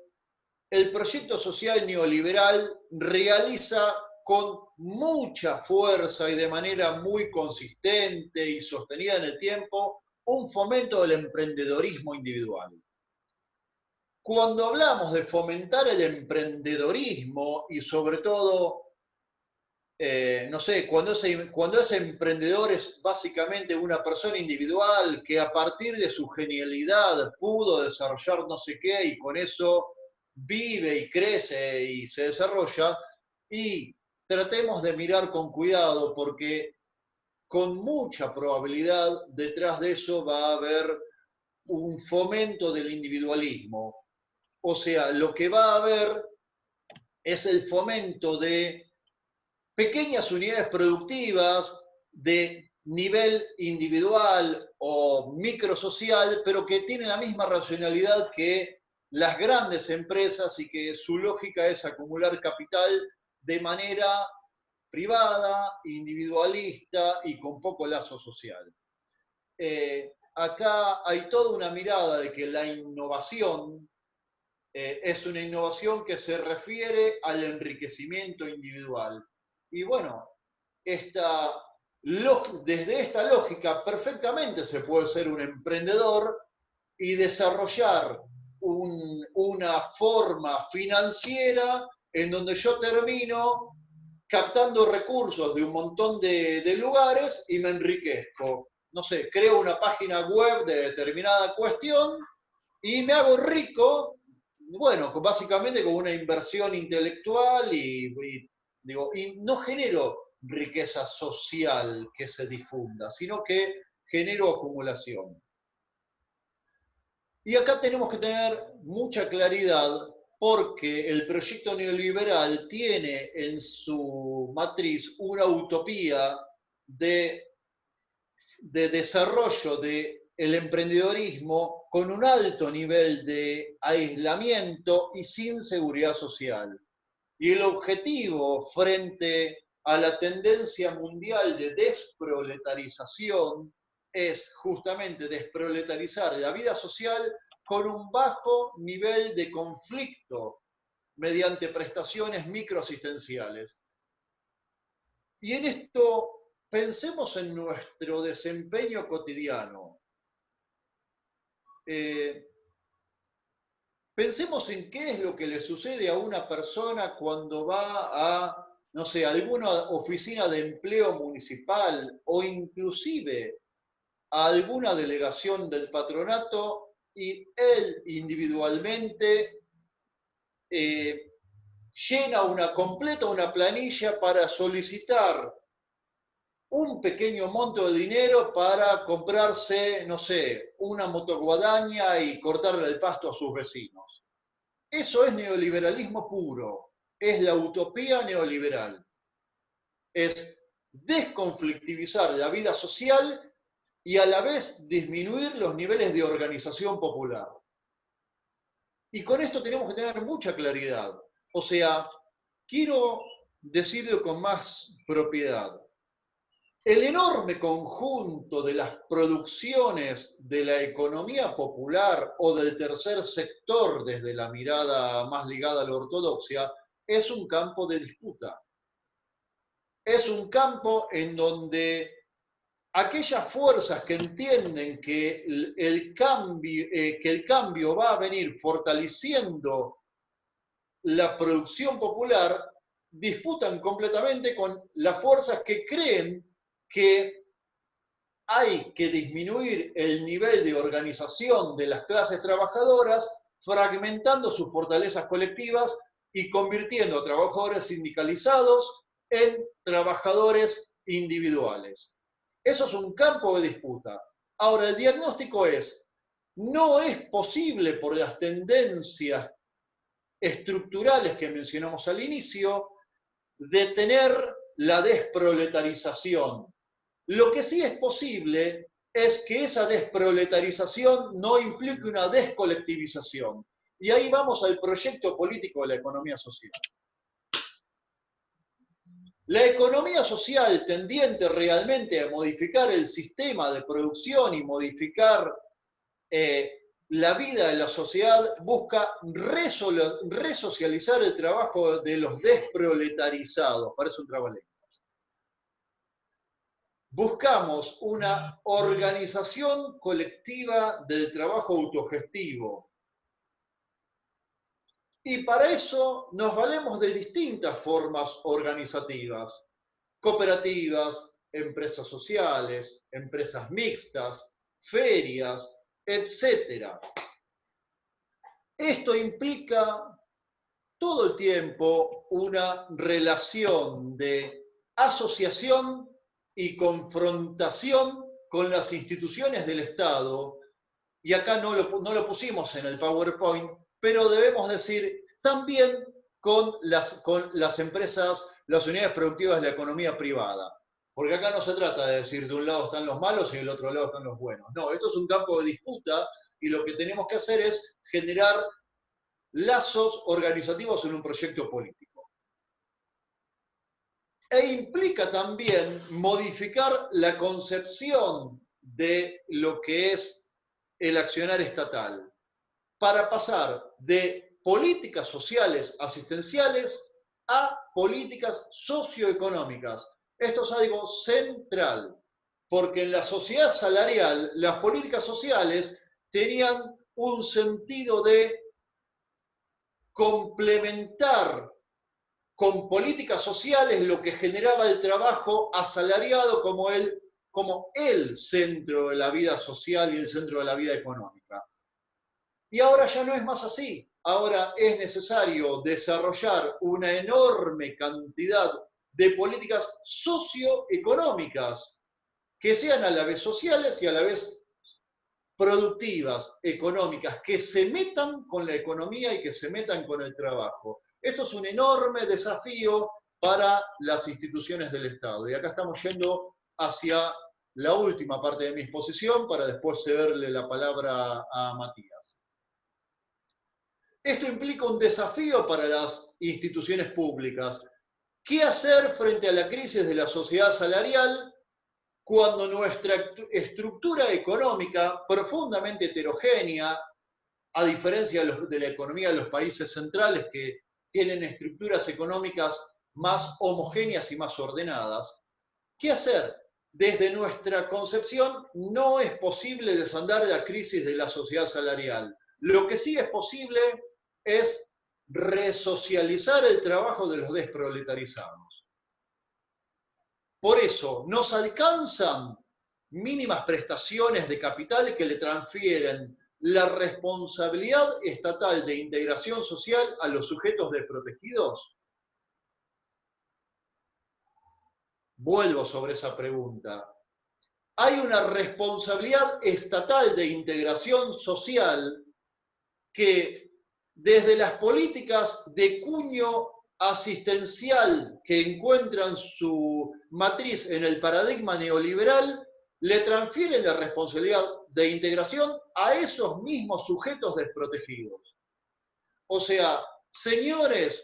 el proyecto social neoliberal realiza con mucha fuerza y de manera muy consistente y sostenida en el tiempo un fomento del emprendedorismo individual. Cuando hablamos de fomentar el emprendedorismo y sobre todo, no sé, cuando ese emprendedor es básicamente una persona individual que a partir de su genialidad pudo desarrollar no sé qué y con eso vive y crece y se desarrolla, y tratemos de mirar con cuidado porque con mucha probabilidad detrás de eso va a haber un fomento del individualismo. O sea, lo que va a haber es el fomento de pequeñas unidades productivas de nivel individual o microsocial, pero que tienen la misma racionalidad que las grandes empresas y que su lógica es acumular capital de manera privada, individualista y con poco lazo social. Acá hay toda una mirada de que la innovación es una innovación que se refiere al enriquecimiento individual. Y bueno, esta, desde esta lógica perfectamente se puede ser un emprendedor y desarrollar una forma financiera en donde yo termino captando recursos de un montón de lugares y me enriquezco. No sé, creo una página web de determinada cuestión y me hago rico, bueno, básicamente con una inversión intelectual y no genero riqueza social que se difunda, sino que genero acumulación. Y acá tenemos que tener mucha claridad porque el proyecto neoliberal tiene en su matriz una utopía de, de desarrollo del emprendedorismo con un alto nivel de aislamiento y sin seguridad social. Y el objetivo frente a la tendencia mundial de desproletarización es justamente desproletarizar la vida social con un bajo nivel de conflicto mediante prestaciones microasistenciales. Y en esto pensemos en nuestro desempeño cotidiano. Pensemos en qué es lo que le sucede a una persona cuando va a, no sé, alguna oficina de empleo municipal o inclusive a alguna delegación del patronato y él individualmente eh, completa una planilla para solicitar un pequeño monto de dinero para comprarse, no sé, una motoguadaña y cortarle el pasto a sus vecinos. Eso es neoliberalismo puro, es la utopía neoliberal. Es desconflictivizar la vida social y a la vez disminuir los niveles de organización popular. Y con esto tenemos que tener mucha claridad. O sea, quiero decirlo con más propiedad. El enorme conjunto de las producciones de la economía popular o del tercer sector desde la mirada más ligada a la ortodoxia es un campo de disputa. Es un campo en donde aquellas fuerzas que entienden que el cambio va a venir fortaleciendo la producción popular disputan completamente con las fuerzas que creen que hay que disminuir el nivel de organización de las clases trabajadoras, fragmentando sus fortalezas colectivas y convirtiendo a trabajadores sindicalizados en trabajadores individuales. Eso es un campo de disputa. Ahora, el diagnóstico es, no es posible por las tendencias estructurales que mencionamos al inicio, detener la desproletarización. Lo que sí es posible es que esa desproletarización no implique una descolectivización. Y ahí vamos al proyecto político de la economía social. La economía social tendiente realmente a modificar el sistema de producción y modificar la vida de la sociedad busca resocializar el trabajo de los desproletarizados. Parece un trabalengua. Buscamos una organización colectiva del trabajo autogestivo. Y para eso nos valemos de distintas formas organizativas. Cooperativas, empresas sociales, empresas mixtas, ferias, etc. Esto implica todo el tiempo una relación de asociación y confrontación con las instituciones del Estado, y acá no lo pusimos en el PowerPoint, pero debemos decir también con las empresas, las unidades productivas de la economía privada. Porque acá no se trata de decir de un lado están los malos y del otro lado están los buenos. No, esto es un campo de disputa y lo que tenemos que hacer es generar lazos organizativos en un proyecto político. E implica también modificar la concepción de lo que es el accionar estatal, para pasar de políticas sociales asistenciales a políticas socioeconómicas. Esto es algo central, porque en la sociedad salarial las políticas sociales tenían un sentido de complementar con políticas sociales lo que generaba el trabajo asalariado como el centro de la vida social y el centro de la vida económica. Y ahora ya no es más así. Ahora es necesario desarrollar una enorme cantidad de políticas socioeconómicas que sean a la vez sociales y a la vez productivas, económicas, que se metan con la economía y que se metan con el trabajo. Esto es un enorme desafío para las instituciones del Estado. Y acá estamos yendo hacia la última parte de mi exposición para después cederle la palabra a Matías. Esto implica un desafío para las instituciones públicas. ¿Qué hacer frente a la crisis de la sociedad salarial cuando nuestra estructura económica, profundamente heterogénea, a diferencia de la economía de los países centrales que tienen estructuras económicas más homogéneas y más ordenadas, ¿qué hacer? Desde nuestra concepción no es posible desandar la crisis de la sociedad salarial. Lo que sí es posible es resocializar el trabajo de los desproletarizados. Por eso, nos alcanzan mínimas prestaciones de capital que le transfieren la responsabilidad estatal de integración social a los sujetos desprotegidos. Vuelvo sobre esa pregunta. Hay una responsabilidad estatal de integración social que desde las políticas de cuño asistencial que encuentran su matriz en el paradigma neoliberal, le transfieren la responsabilidad de integración a esos mismos sujetos desprotegidos. O sea, señores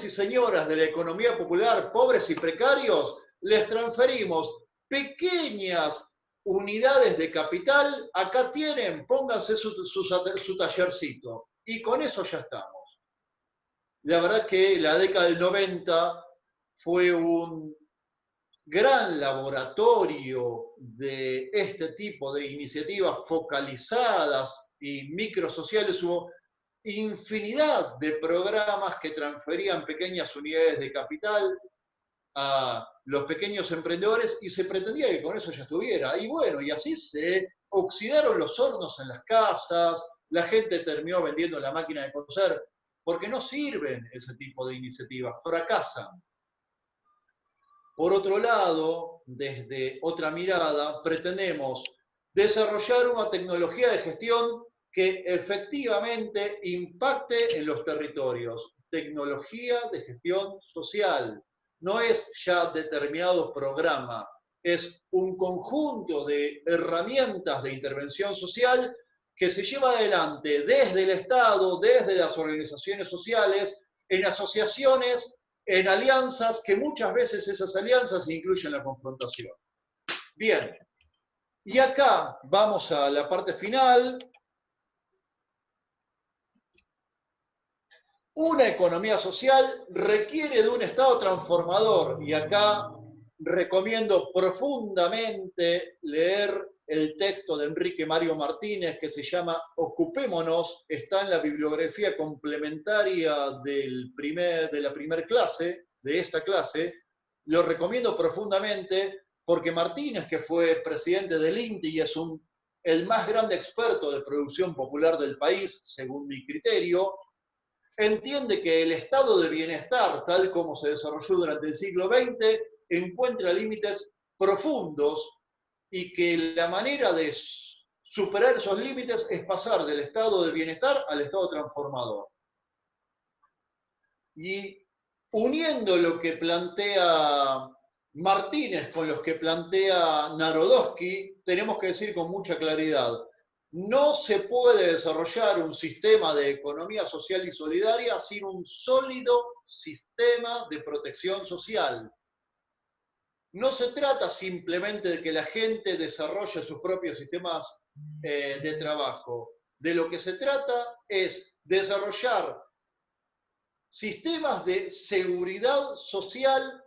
y señoras de la economía popular, pobres y precarios, les transferimos pequeñas unidades de capital, acá tienen, pónganse su tallercito, y con eso ya estamos. La verdad que la década del 90 fue un gran laboratorio de este tipo de iniciativas focalizadas y microsociales. Hubo infinidad de programas que transferían pequeñas unidades de capital a los pequeños emprendedores y se pretendía que con eso ya estuviera. Y bueno, y así se oxidaron los hornos en las casas, la gente terminó vendiendo la máquina de coser, porque no sirven ese tipo de iniciativas, fracasan. Por otro lado, desde otra mirada, pretendemos desarrollar una tecnología de gestión que efectivamente impacte en los territorios. Tecnología de gestión social. No es ya determinado programa, es un conjunto de herramientas de intervención social que se lleva adelante desde el Estado, desde las organizaciones sociales, en asociaciones, en alianzas, que muchas veces esas alianzas incluyen la confrontación. Bien, y acá vamos a la parte final. Una economía social requiere de un Estado transformador, y acá recomiendo profundamente leer el texto de Enrique Mario Martínez que se llama Ocupémonos, está en la bibliografía complementaria de la primera clase, de esta clase. Lo recomiendo profundamente porque Martínez, que fue presidente del INTI y es el más grande experto de producción popular del país, según mi criterio, entiende que el estado de bienestar, tal como se desarrolló durante el siglo XX, encuentra límites profundos y que la manera de superar esos límites es pasar del estado de bienestar al estado transformador. Y uniendo lo que plantea Martínez con los que plantea Narodowski, tenemos que decir con mucha claridad: no se puede desarrollar un sistema de economía social y solidaria sin un sólido sistema de protección social. No se trata simplemente de que la gente desarrolle sus propios sistemas de trabajo. De lo que se trata es desarrollar sistemas de seguridad social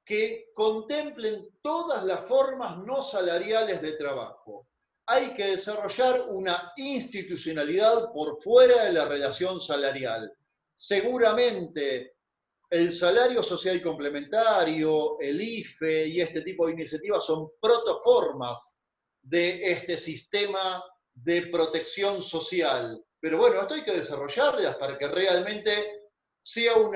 que contemplen todas las formas no salariales de trabajo. Hay que desarrollar una institucionalidad por fuera de la relación salarial. Seguramente el salario social complementario, el IFE y este tipo de iniciativas son protoformas de este sistema de protección social. Pero bueno, esto hay que desarrollarlas para que realmente sean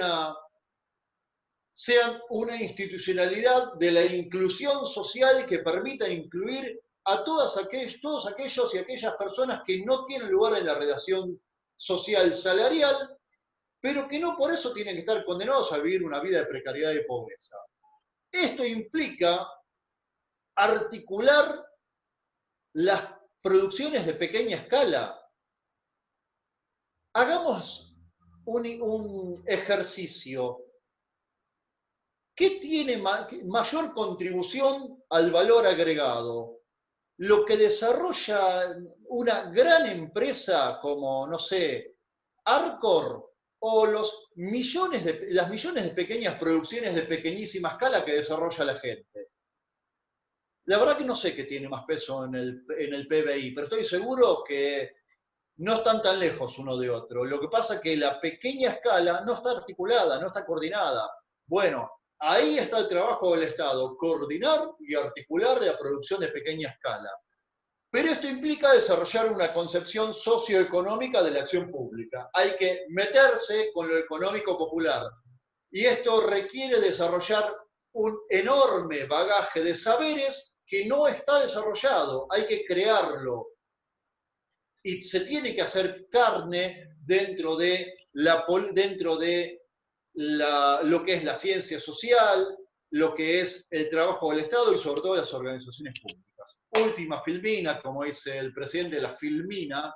una institucionalidad de la inclusión social que permita incluir a todos aquellos y aquellas personas que no tienen lugar en la relación social salarial, pero que no por eso tienen que estar condenados a vivir una vida de precariedad y pobreza. Esto implica articular las producciones de pequeña escala. Hagamos un ejercicio. ¿Qué tiene mayor contribución al valor agregado? Lo que desarrolla una gran empresa como, no sé, Arcor, o las millones de pequeñas producciones de pequeñísima escala que desarrolla la gente. La verdad que no sé qué tiene más peso en el PBI, pero estoy seguro que no están tan lejos uno de otro. Lo que pasa es que la pequeña escala no está articulada, no está coordinada. Bueno, ahí está el trabajo del Estado: coordinar y articular la producción de pequeña escala. Pero esto implica desarrollar una concepción socioeconómica de la acción pública. Hay que meterse con lo económico popular. Y esto requiere desarrollar un enorme bagaje de saberes que no está desarrollado. Hay que crearlo. Y se tiene que hacer carne dentro de lo que es la ciencia social, lo que es el trabajo del Estado y sobre todo de las organizaciones públicas. Última filmina, como dice el presidente de la filmina.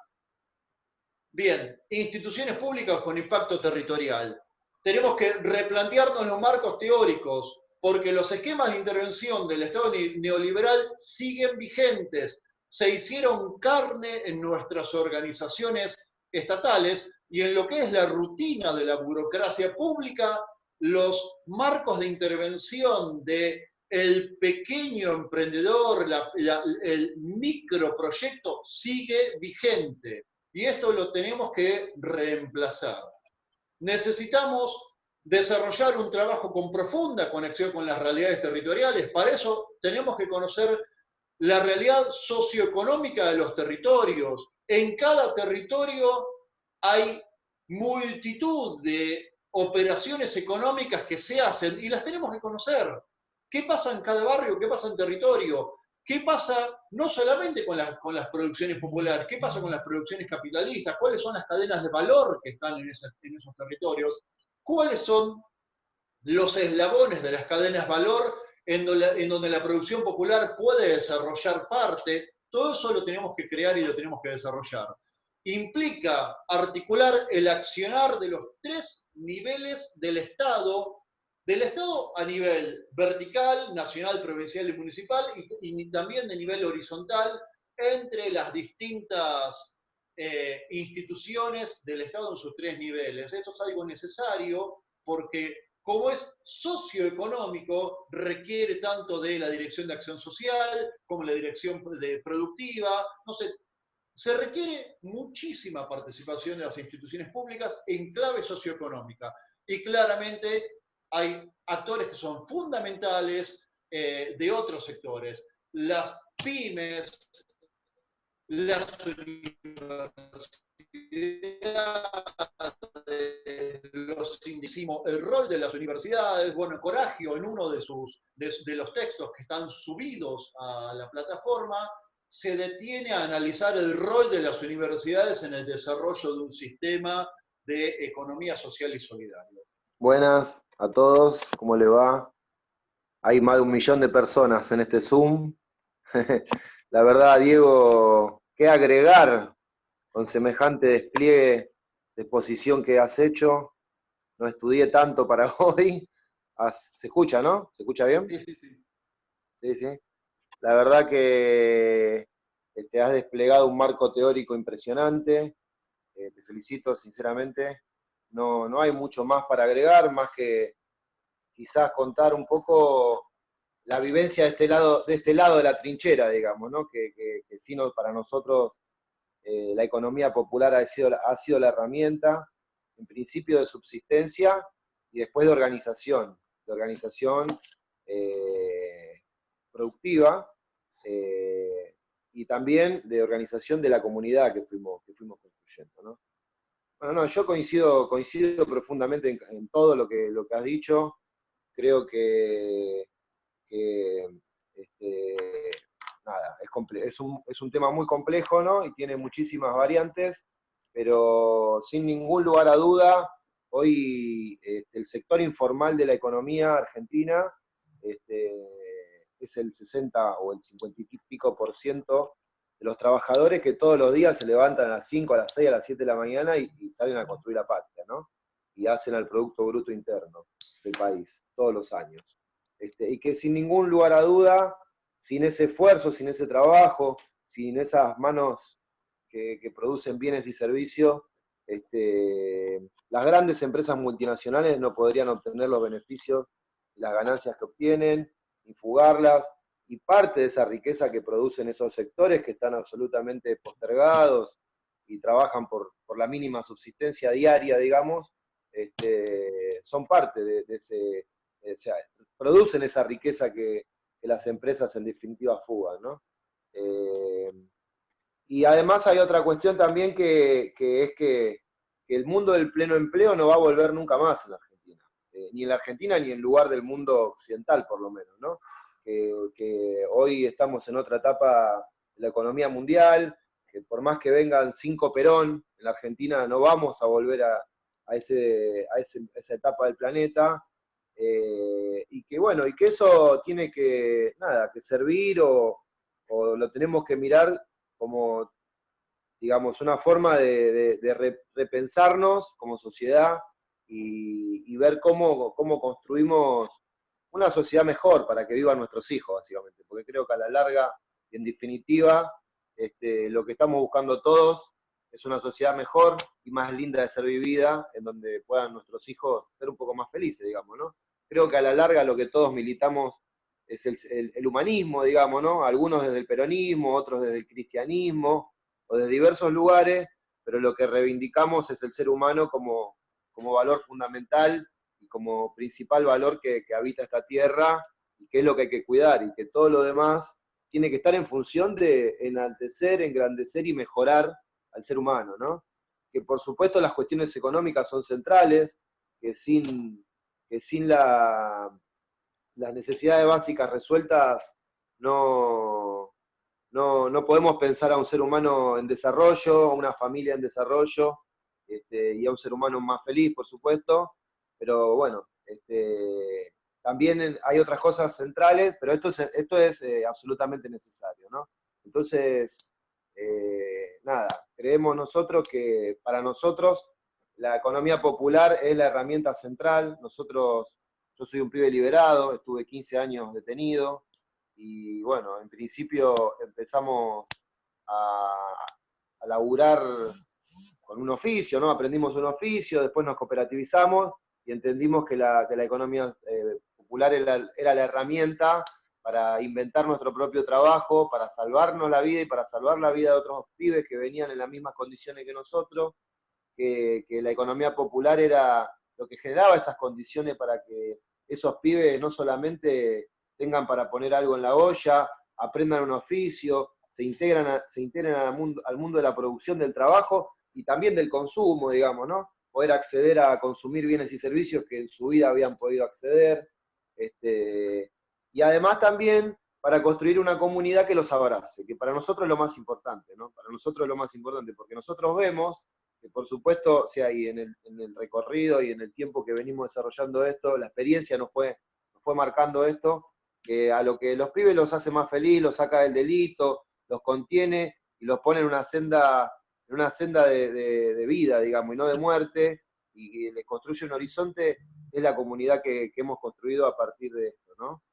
Bien, instituciones públicas con impacto territorial. Tenemos que replantearnos los marcos teóricos, porque los esquemas de intervención del Estado neoliberal siguen vigentes. Se hicieron carne en nuestras organizaciones estatales y en lo que es la rutina de la burocracia pública. Los marcos de intervención del pequeño emprendedor, el microproyecto sigue vigente. Y esto lo tenemos que reemplazar. Necesitamos desarrollar un trabajo con profunda conexión con las realidades territoriales. Para eso tenemos que conocer la realidad socioeconómica de los territorios. En cada territorio hay multitud de operaciones económicas que se hacen y las tenemos que conocer. ¿Qué pasa en cada barrio? ¿Qué pasa en territorio? ¿Qué pasa no solamente con las producciones populares? ¿Qué pasa con las producciones capitalistas? ¿Cuáles son las cadenas de valor que están en esos territorios? ¿Cuáles son los eslabones de las cadenas de valor en donde la producción popular puede desarrollar parte? Todo eso lo tenemos que crear y lo tenemos que desarrollar. Implica articular el accionar de los tres niveles del Estado a nivel vertical, nacional, provincial y municipal, y también de nivel horizontal entre las distintas instituciones del Estado en sus tres niveles. Esto es algo necesario porque como es socioeconómico, requiere tanto de la dirección de acción social como la dirección productiva, no sé, se requiere muchísima participación de las instituciones públicas en clave socioeconómica. Y claramente hay actores que son fundamentales de otros sectores. Las pymes, las universidades, el rol de las universidades, bueno, Coragio en uno de los textos que están subidos a la plataforma, se detiene a analizar el rol de las universidades en el desarrollo de un sistema de economía social y solidaria. Buenas a todos, ¿cómo le va? Hay más de 1 millón de personas en este Zoom. La verdad, Diego, ¿qué agregar con semejante despliegue de exposición que has hecho? No estudié tanto para hoy. ¿Se escucha, no? ¿Se escucha bien? Sí, sí, sí. Sí, sí. La verdad que te has desplegado un marco teórico impresionante. Te felicito sinceramente. No hay mucho más para agregar, más que quizás contar un poco la vivencia de este lado de la trinchera, digamos, ¿no? Que sí, para nosotros la economía popular ha sido la herramienta, en principio de subsistencia y después de organización productiva, y también de organización de la comunidad que fuimos construyendo, ¿no? Bueno, no, yo coincido profundamente en todo lo que has dicho. Creo que nada, es un tema muy complejo, ¿no? Y tiene muchísimas variantes, pero sin ningún lugar a duda, hoy el sector informal de la economía argentina es el 60 o el 50 y pico por ciento de los trabajadores que todos los días se levantan a las 5, a las 6, a las 7 de la mañana y salen a construir la patria, ¿no? Y hacen al Producto Bruto Interno del país, todos los años. Y que sin ningún lugar a duda, sin ese esfuerzo, sin ese trabajo, sin esas manos que producen bienes y servicios, las grandes empresas multinacionales no podrían obtener los beneficios y las ganancias que obtienen, ni fugarlas, y parte de esa riqueza que producen esos sectores que están absolutamente postergados y trabajan por la mínima subsistencia diaria, digamos, son parte de ese, o sea, producen esa riqueza que las empresas en definitiva fugan, ¿no? Y además hay otra cuestión también que es que el mundo del pleno empleo no va a volver nunca más en la Argentina, ni en la Argentina ni en lugar del mundo occidental por lo menos, ¿no? Que hoy estamos en otra etapa de la economía mundial, que por más que vengan 5 Perón, en la Argentina no vamos a volver a esa etapa del planeta, y que bueno, y que eso tiene que servir o lo tenemos que mirar como, digamos, una forma de repensarnos como sociedad y ver cómo construimos una sociedad mejor para que vivan nuestros hijos, básicamente, porque creo que a la larga y en definitiva lo que estamos buscando todos es una sociedad mejor y más linda de ser vivida, en donde puedan nuestros hijos ser un poco más felices, digamos, ¿no? Creo que a la larga lo que todos militamos es el humanismo, digamos, ¿no? Algunos desde el peronismo, otros desde el cristianismo, o de diversos lugares, pero lo que reivindicamos es el ser humano como valor fundamental y como principal valor que habita esta tierra, y que es lo que hay que cuidar, y que todo lo demás tiene que estar en función de enaltecer, engrandecer y mejorar al ser humano, ¿no? Que por supuesto las cuestiones económicas son centrales, que sin las necesidades básicas resueltas no podemos pensar a un ser humano en desarrollo, a una familia en desarrollo, y a un ser humano más feliz, por supuesto, pero bueno, también hay otras cosas centrales, pero esto es absolutamente necesario, ¿no? Entonces, nada, creemos nosotros que para nosotros la economía popular es la herramienta central. Yo soy un pibe liberado, estuve 15 años detenido, y bueno, en principio empezamos a laburar con un oficio, ¿no? Aprendimos un oficio, después nos cooperativizamos y entendimos que la economía popular era la herramienta para inventar nuestro propio trabajo, para salvarnos la vida y para salvar la vida de otros pibes que venían en las mismas condiciones que nosotros, que la economía popular era lo que generaba esas condiciones para que esos pibes no solamente tengan para poner algo en la olla, aprendan un oficio, se integren al mundo de la producción, del trabajo y también del consumo, digamos, ¿no? Poder acceder a consumir bienes y servicios que en su vida habían podido acceder. Y además también para construir una comunidad que los abrace, que para nosotros es lo más importante, ¿no? Para nosotros es lo más importante, porque nosotros vemos que, por supuesto, o sea, y en el recorrido y en el tiempo que venimos desarrollando esto, la experiencia nos fue marcando esto, que a lo que los pibes los hace más feliz, los saca del delito, los contiene y los pone en una senda de vida, digamos, y no de muerte, y les construye un horizonte, es la comunidad que hemos construido a partir de esto, ¿no?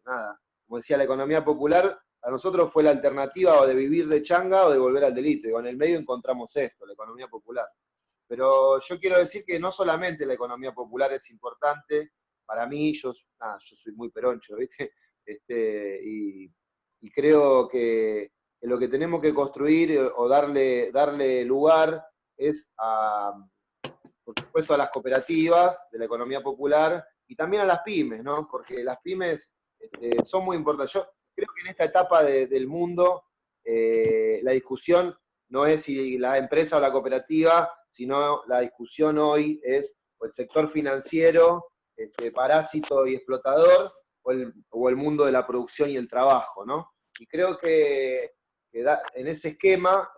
Nada, como decía, la economía popular a nosotros fue la alternativa o de vivir de changa o de volver al delito, y en el medio encontramos esto, la economía popular. Pero yo quiero decir que no solamente la economía popular es importante, para mí, yo soy muy peroncho, ¿viste? Y creo que lo que tenemos que construir o darle lugar es, por supuesto, a las cooperativas de la economía popular y también a las pymes, ¿no? Porque las pymes son muy importantes. Yo creo que en esta etapa del mundo la discusión no es si la empresa o la cooperativa, sino la discusión hoy es o el sector financiero, parásito y explotador, o el mundo de la producción y el trabajo, ¿no? Y creo que en ese esquema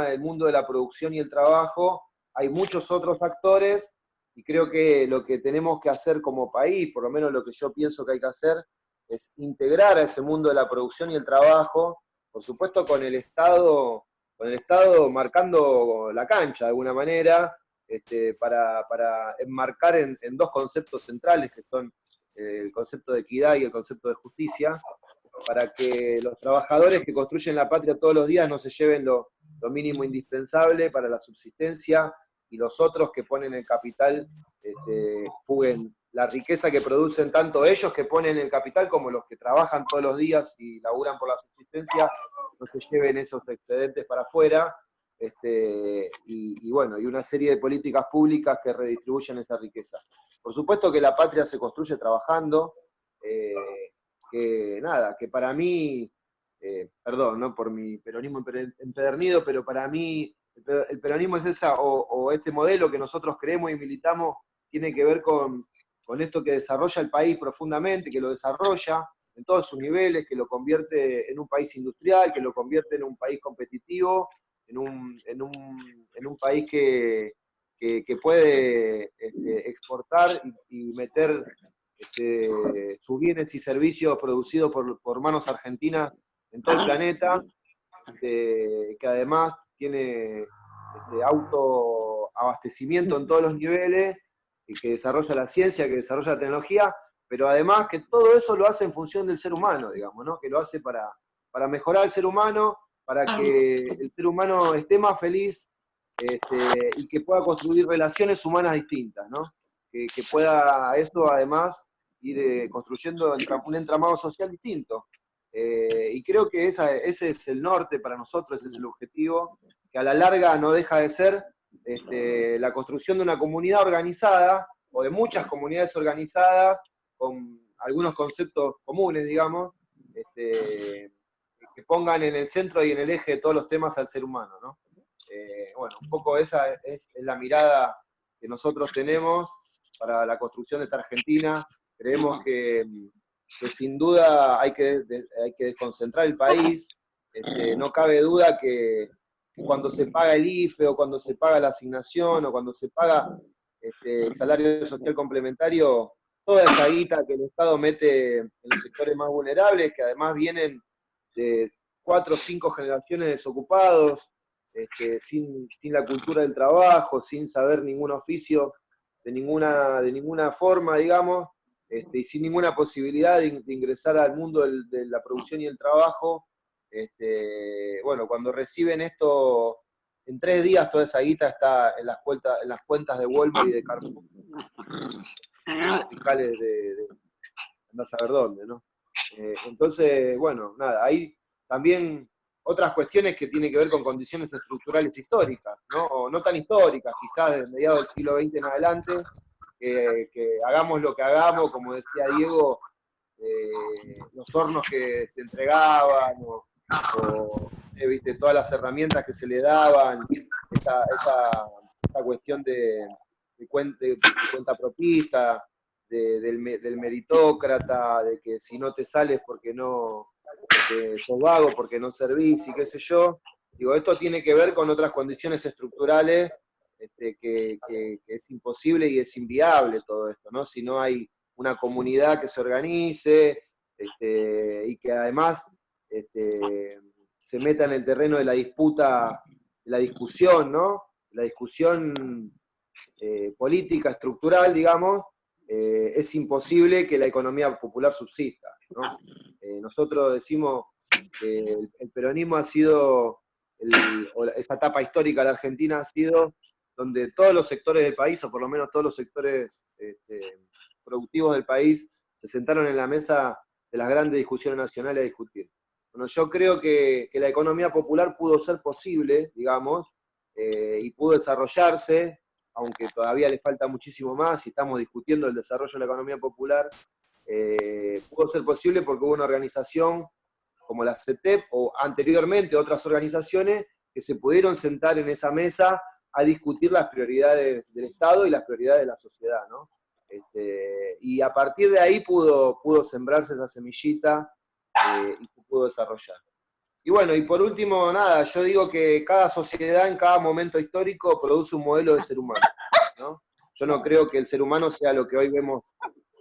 del mundo de la producción y el trabajo, hay muchos otros actores, y creo que lo que tenemos que hacer como país, por lo menos lo que yo pienso que hay que hacer, es integrar a ese mundo de la producción y el trabajo, por supuesto con el Estado marcando la cancha de alguna manera, para enmarcar en dos conceptos centrales, que son el concepto de equidad y el concepto de justicia, para que los trabajadores que construyen la patria todos los días no se lleven lo mínimo indispensable para la subsistencia, y los otros que ponen el capital fuguen la riqueza que producen tanto ellos que ponen el capital como los que trabajan todos los días y laburan por la subsistencia, no se lleven esos excedentes para afuera, y bueno, y una serie de políticas públicas que redistribuyen esa riqueza. Por supuesto que la patria se construye trabajando, que para mí, perdón, ¿no? Por mi peronismo empedernido, pero para mí el peronismo es o este modelo que nosotros creemos y militamos, tiene que ver con esto que desarrolla el país profundamente, que lo desarrolla en todos sus niveles, que lo convierte en un país industrial, que lo convierte en un país competitivo, en un país que puede exportar y meter sus bienes y servicios producidos por manos argentinas en todo el planeta, que además tiene autoabastecimiento en todos los niveles, y que desarrolla la ciencia, que desarrolla la tecnología, pero además que todo eso lo hace en función del ser humano, digamos, ¿no? Que lo hace para mejorar al ser humano, para que el ser humano esté más feliz, y que pueda construir relaciones humanas distintas, ¿no? Que pueda eso además ir construyendo un entramado social distinto. Y creo que ese es el norte para nosotros, ese es el objetivo, que a la larga no deja de ser la construcción de una comunidad organizada, o de muchas comunidades organizadas, con algunos conceptos comunes, digamos, que pongan en el centro y en el eje de todos los temas al ser humano, ¿no? Bueno, un poco esa es la mirada que nosotros tenemos para la construcción de esta Argentina. Creemos que sin duda hay que desconcentrar el país. No cabe duda que cuando se paga el IFE, o cuando se paga la asignación, o cuando se paga el salario social complementario, toda esa guita que el Estado mete en los sectores más vulnerables, que además vienen de 4 o 5 generaciones desocupados, sin la cultura del trabajo, sin saber ningún oficio de ninguna forma, digamos, y sin ninguna posibilidad de ingresar al mundo de la producción y el trabajo. Bueno, cuando reciben esto, en 3 días toda esa guita está en las cuentas de Walmart y de Carrefour, fiscales de andás a saber dónde, ¿no? Entonces, bueno, nada, hay también otras cuestiones que tienen que ver con condiciones estructurales históricas, ¿no? O no tan históricas, quizás desde mediados del siglo XX en adelante, que hagamos lo que hagamos, como decía Diego, los hornos que se entregaban, ¿viste? Todas las herramientas que se le daban, esa cuestión de cuenta propista, del meritócrata, de que si no te sales porque sos vago, porque no servís y qué sé yo. Digo, esto tiene que ver con otras condiciones estructurales que es imposible y es inviable todo esto, ¿no? Si no hay una comunidad que se organice y que además se meta en el terreno de la disputa, de la discusión, ¿no? La discusión política, estructural, digamos, es imposible que la economía popular subsista, ¿no? Nosotros decimos que el peronismo ha sido, esa etapa histórica de la Argentina ha sido donde todos los sectores del país, o por lo menos todos los sectores productivos del país, se sentaron en la mesa de las grandes discusiones nacionales a discutir. Bueno, yo creo que la economía popular pudo ser posible, digamos, y pudo desarrollarse, aunque todavía le falta muchísimo más y estamos discutiendo el desarrollo de la economía popular, pudo ser posible porque hubo una organización como la CETEP o anteriormente otras organizaciones que se pudieron sentar en esa mesa a discutir las prioridades del Estado y las prioridades de la sociedad, ¿no? Y a partir de ahí pudo sembrarse esa semillita y se pudo desarrollar. Y bueno, y por último, nada, yo digo que cada sociedad en cada momento histórico produce un modelo de ser humano, ¿no? Yo no creo que el ser humano sea lo que hoy vemos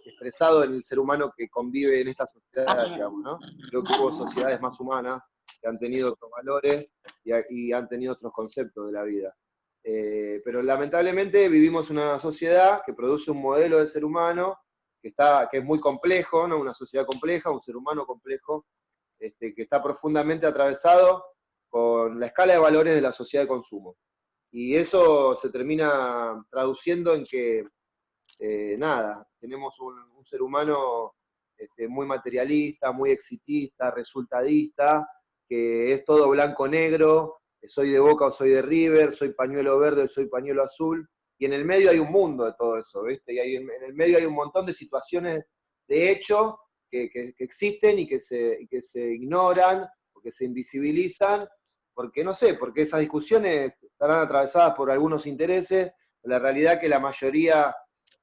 expresado en el ser humano que convive en esta sociedad, digamos, ¿no? Creo que hubo sociedades más humanas que han tenido otros valores y han tenido otros conceptos de la vida. Pero lamentablemente vivimos en una sociedad que produce un modelo de ser humano que es muy complejo, ¿no? Una sociedad compleja, un ser humano complejo, que está profundamente atravesado con la escala de valores de la sociedad de consumo. Y eso se termina traduciendo en que, nada, tenemos un ser humano muy materialista, muy exitista, resultadista, que es todo blanco-negro, soy de Boca o soy de River, soy pañuelo verde o soy pañuelo azul, y en el medio hay un mundo de todo eso, ¿viste? Y en el medio hay un montón de situaciones de hecho que existen y que se ignoran, o que se invisibilizan, porque no sé, porque esas discusiones estarán atravesadas por algunos intereses, la realidad es que la mayoría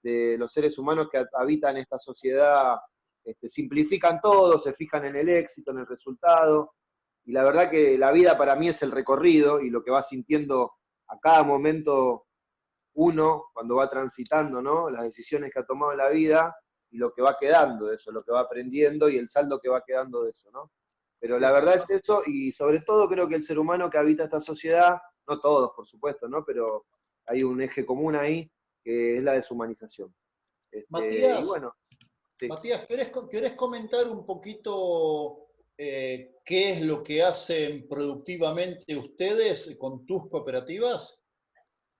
de los seres humanos que habitan esta sociedad simplifican todo, se fijan en el éxito, en el resultado, y la verdad que la vida para mí es el recorrido y lo que va sintiendo a cada momento uno cuando va transitando, ¿no? Las decisiones que ha tomado en la vida y lo que va quedando de eso, lo que va aprendiendo y el saldo que va quedando de eso, ¿no? Pero la verdad es eso, y sobre todo creo que el ser humano que habita esta sociedad, no todos por supuesto, ¿no? Pero hay un eje común ahí, que es la deshumanización. Matías, Y bueno, sí. Matías, ¿querés comentar un poquito qué es lo que hacen productivamente ustedes con tus cooperativas?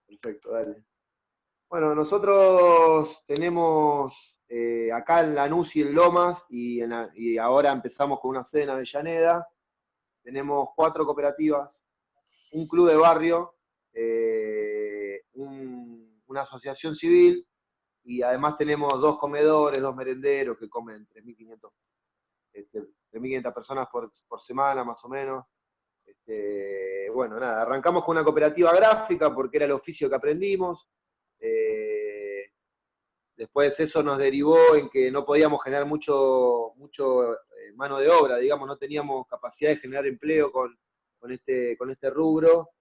Perfecto, dale. Bueno, nosotros tenemos acá en Lanús y en Lomas, y ahora empezamos con una sede en Avellaneda, tenemos 4 cooperativas, un club de barrio, una asociación civil, y además tenemos 2 comedores, 2 merenderos que comen 3.500 personas por semana, más o menos. Bueno, nada, arrancamos con una cooperativa gráfica porque era el oficio que aprendimos. Después eso nos derivó en que no podíamos generar mucho mano de obra, digamos, no teníamos capacidad de generar empleo con este rubro,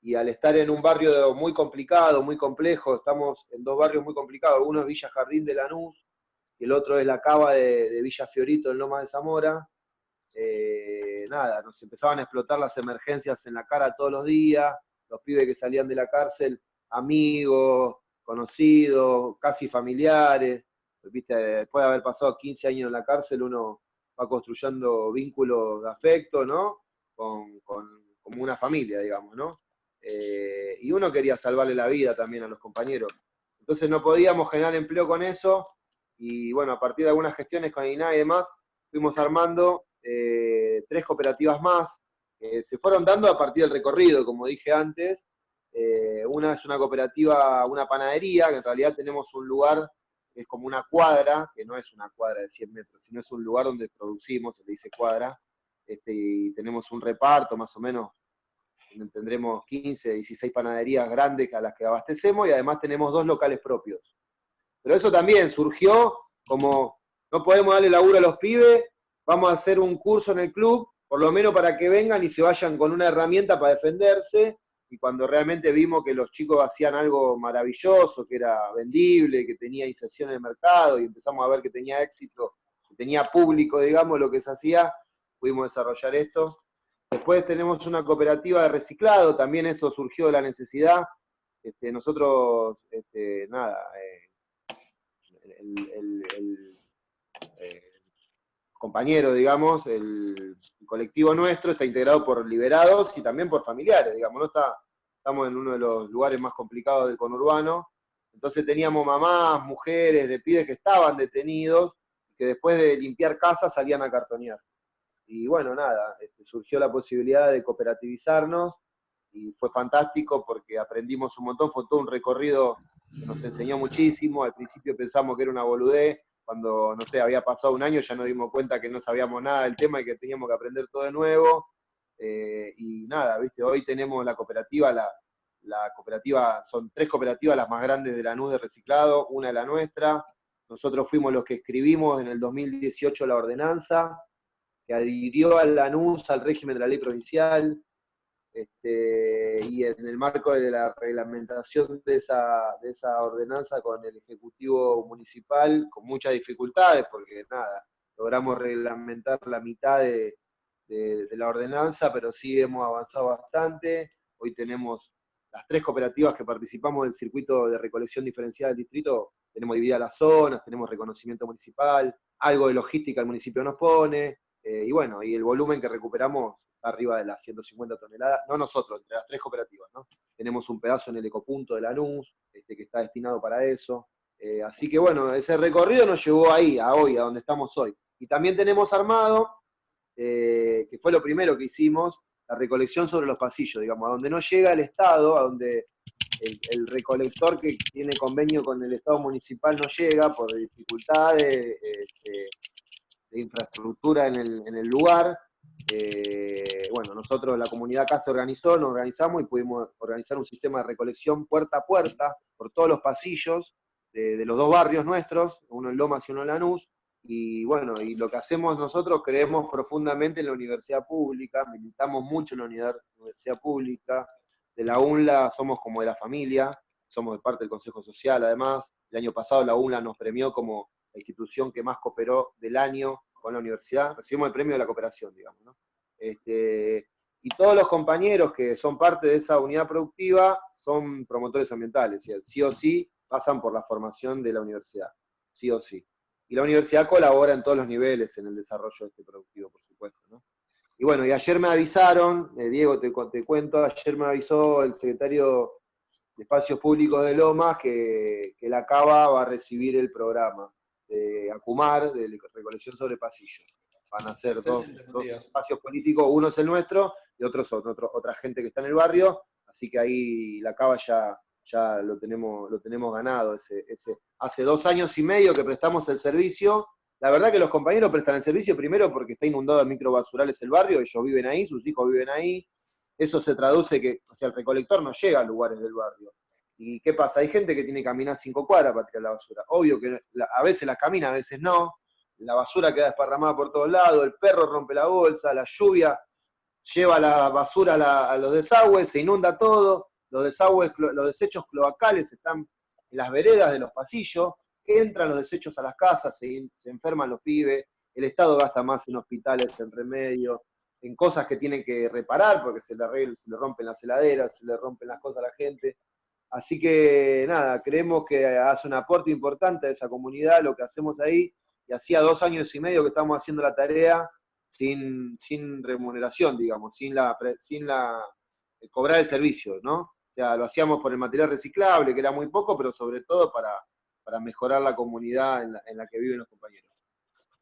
y al estar en un barrio muy complicado, muy complejo, estamos en 2 barrios muy complicados, uno es Villa Jardín de Lanús, y el otro es la Cava de Villa Fiorito, en Lomas de Zamora. Nada, nos empezaban a explotar las emergencias en la cara todos los días, los pibes que salían de la cárcel, amigos, conocidos, casi familiares, ¿viste? Después de haber pasado 15 años en la cárcel, uno va construyendo vínculos de afecto, ¿no? Como una familia, digamos, ¿no? Y uno quería salvarle la vida también a los compañeros. Entonces no podíamos generar empleo con eso, y bueno, a partir de algunas gestiones con el INAH y demás, fuimos armando 3 cooperativas más, se fueron dando a partir del recorrido, como dije antes. Una es una cooperativa, una panadería, que en realidad tenemos un lugar que es como una cuadra, que no es una cuadra de 100 metros, sino es un lugar donde producimos, se le dice cuadra, y tenemos un reparto más o menos, donde tendremos 15, 16 panaderías grandes a las que abastecemos, y además tenemos 2 locales propios. Pero eso también surgió como, no podemos darle laburo a los pibes, vamos a hacer un curso en el club, por lo menos para que vengan y se vayan con una herramienta para defenderse, y cuando realmente vimos que los chicos hacían algo maravilloso, que era vendible, que tenía inserción en el mercado, y empezamos a ver que tenía éxito, que tenía público, digamos, lo que se hacía, pudimos desarrollar esto. Después tenemos una cooperativa de reciclado, también esto surgió de la necesidad. Nosotros, nada, el compañero, digamos, el colectivo nuestro está integrado por liberados y también por familiares, digamos, ¿no? Estamos en uno de los lugares más complicados del conurbano, entonces teníamos mamás, mujeres, de pibes que estaban detenidos, que después de limpiar casas salían a cartonear. Y bueno, nada, surgió la posibilidad de cooperativizarnos, y fue fantástico porque aprendimos un montón, fue todo un recorrido que nos enseñó muchísimo. Al principio pensamos que era una boludez, cuando, no sé, había pasado un año ya nos dimos cuenta que no sabíamos nada del tema y que teníamos que aprender todo de nuevo. Y nada, ¿viste? Hoy tenemos la cooperativa, la cooperativa, son 3 cooperativas las más grandes de Lanús de reciclado, una es la nuestra. Nosotros fuimos los que escribimos en el 2018 la ordenanza, que adhirió a Lanús al régimen de la ley provincial. Y en el marco de la reglamentación de esa ordenanza con el Ejecutivo Municipal, con muchas dificultades, porque nada, logramos reglamentar la mitad de la ordenanza, pero sí hemos avanzado bastante. Hoy tenemos las 3 cooperativas que participamos del circuito de recolección diferenciada del distrito, tenemos divididas las zonas, tenemos reconocimiento municipal, algo de logística el municipio nos pone, y bueno, y el volumen que recuperamos está arriba de las 150 toneladas, no nosotros, entre las 3 cooperativas, ¿no? Tenemos un pedazo en el ecopunto de Lanús, que está destinado para eso. Así que bueno, ese recorrido nos llevó ahí, a hoy, a donde estamos hoy. Y también tenemos armado, que fue lo primero que hicimos, la recolección sobre los pasillos, digamos, a donde no llega el Estado, a donde el recolector que tiene convenio con el Estado municipal no llega por dificultades de infraestructura en el lugar. Bueno, nosotros, la comunidad acá se organizó, nos organizamos y pudimos organizar un sistema de recolección puerta a puerta por todos los pasillos de los 2 barrios nuestros, uno en Lomas y uno en Lanús. Y bueno, y lo que hacemos nosotros, creemos profundamente en la universidad pública, militamos mucho en la universidad pública, de la UNLA somos como de la familia, somos de parte del Consejo Social además. El año pasado la UNLA nos premió como la institución que más cooperó del año con la universidad, recibimos el premio de la cooperación, digamos, ¿no? Y todos los compañeros que son parte de esa unidad productiva son promotores ambientales, y sí o sí pasan por la formación de la universidad, sí o sí. Y la universidad colabora en todos los niveles en el desarrollo de este productivo, por supuesto, ¿no? Y bueno, y ayer me avisaron, Diego, te cuento, ayer me avisó el secretario de Espacios Públicos de Lomas que la Cava va a recibir el programa de ACUMAR, de recolección sobre pasillos. van a ser dos Excelente, Matías. espacios políticos, uno es el nuestro y otro es otra gente que está en el barrio, así que ahí la Cava ya lo tenemos ganado. Hace 2 años y medio que prestamos el servicio. La verdad que los compañeros prestan el servicio primero porque está inundado de microbasurales el barrio, ellos viven ahí, sus hijos viven ahí. Eso se traduce que, o sea, el recolector no llega a lugares del barrio. ¿Y qué pasa? Hay gente que tiene que caminar 5 cuadras para tirar la basura. Obvio que a veces las camina, a veces no. La basura queda desparramada por todos lados, el perro rompe la bolsa, la lluvia lleva la basura a los desagües, se inunda todo, los desechos cloacales están en las veredas de los pasillos, entran los desechos a las casas, se enferman los pibes, el Estado gasta más en hospitales, en remedios, en cosas que tienen que reparar, porque se le rompen las heladeras, se le rompen las cosas a la gente. Así que nada, creemos que hace un aporte importante a esa comunidad lo que hacemos ahí, y hacía 2 años y medio que estamos haciendo la tarea sin remuneración, digamos, sin cobrar el servicio, ¿no? O sea, lo hacíamos por el material reciclable, que era muy poco, pero sobre todo para mejorar la comunidad en la que viven los compañeros.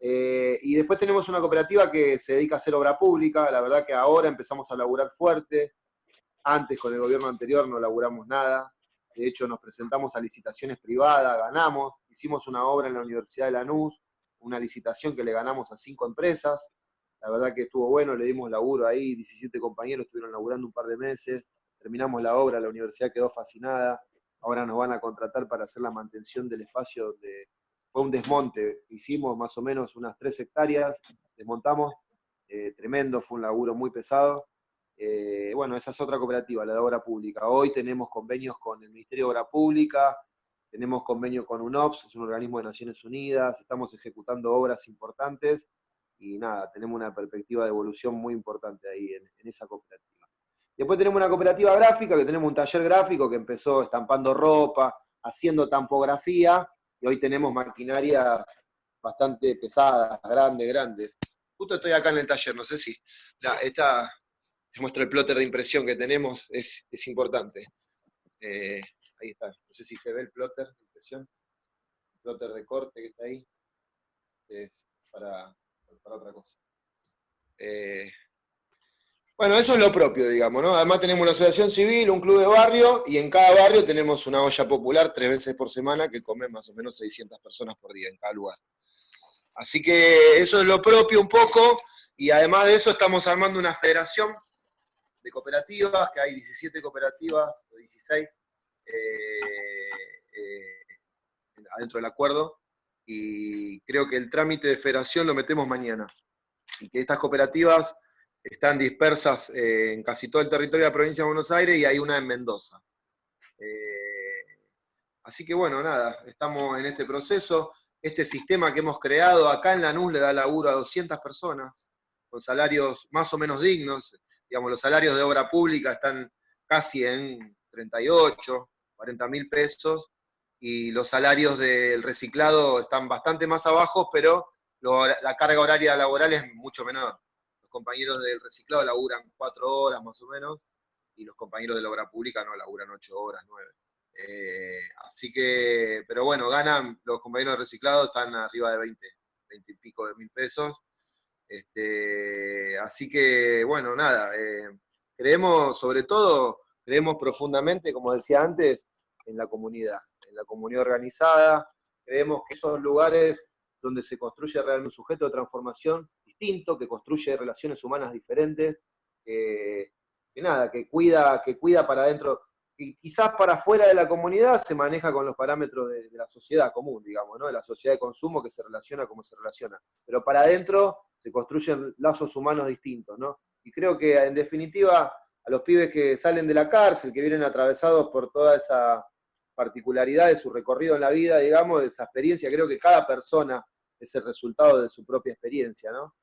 Y después tenemos una cooperativa que se dedica a hacer obra pública. La verdad que ahora empezamos a laburar fuerte. Antes, con el gobierno anterior, no laburamos nada. De hecho, nos presentamos a licitaciones privadas, ganamos. Hicimos una obra en la Universidad de Lanús, una licitación que le ganamos a 5 empresas. La verdad que estuvo bueno, le dimos laburo ahí, 17 compañeros estuvieron laburando un par de meses. Terminamos la obra, la universidad quedó fascinada. Ahora nos van a contratar para hacer la mantención del espacio donde fue un desmonte. Hicimos más o menos unas 3 hectáreas, desmontamos, tremendo, fue un laburo muy pesado. Bueno, esa es otra cooperativa, la de obra pública. Hoy tenemos convenios con el Ministerio de Obra Pública, tenemos convenio con UNOPS, es un organismo de Naciones Unidas, estamos ejecutando obras importantes y nada, tenemos una perspectiva de evolución muy importante ahí en esa cooperativa. Después tenemos una cooperativa gráfica, que tenemos un taller gráfico que empezó estampando ropa, haciendo tampografía, y hoy tenemos maquinarias bastante pesadas, grandes. Justo estoy acá en el taller, no sé si... Te muestro el plotter de impresión que tenemos, es importante. Ahí está, no sé si se ve el plotter de impresión, el plotter de corte que está ahí, es para otra cosa. Bueno, eso es lo propio, digamos, ¿no? Además tenemos una asociación civil, un club de barrio, y en cada barrio tenemos una olla popular 3 veces por semana que comen más o menos 600 personas por día en cada lugar. Así que eso es lo propio un poco, y además de eso estamos armando una federación de cooperativas, que hay 17 cooperativas, o 16, adentro del acuerdo, y creo que el trámite de federación lo metemos mañana, y que estas cooperativas están dispersas en casi todo el territorio de la provincia de Buenos Aires, y hay una en Mendoza. Así que bueno, nada, estamos en este proceso. Este sistema que hemos creado acá en Lanús le da laburo a 200 personas, con salarios más o menos dignos. Digamos, los salarios de obra pública están casi en 38, 40 mil pesos, y los salarios del reciclado están bastante más abajo, pero la carga horaria laboral es mucho menor. Los compañeros del reciclado laburan 4 horas más o menos, y los compañeros de la obra pública no laburan 8 horas, 9. Así que, pero bueno, ganan, los compañeros de reciclado están arriba de 20 y pico de mil pesos. Así que, bueno, nada, sobre todo, creemos profundamente, como decía antes, en la comunidad organizada. Creemos que esos lugares donde se construye realmente un sujeto de transformación distinto, que construye relaciones humanas diferentes, que cuida para adentro, y quizás para afuera de la comunidad se maneja con los parámetros de la sociedad común, digamos, ¿no? De la sociedad de consumo que se relaciona como se relaciona. Pero para adentro se construyen lazos humanos distintos, ¿no? Y creo que, en definitiva, a los pibes que salen de la cárcel, que vienen atravesados por toda esa particularidad de su recorrido en la vida, digamos, de esa experiencia, creo que cada persona es el resultado de su propia experiencia, ¿no?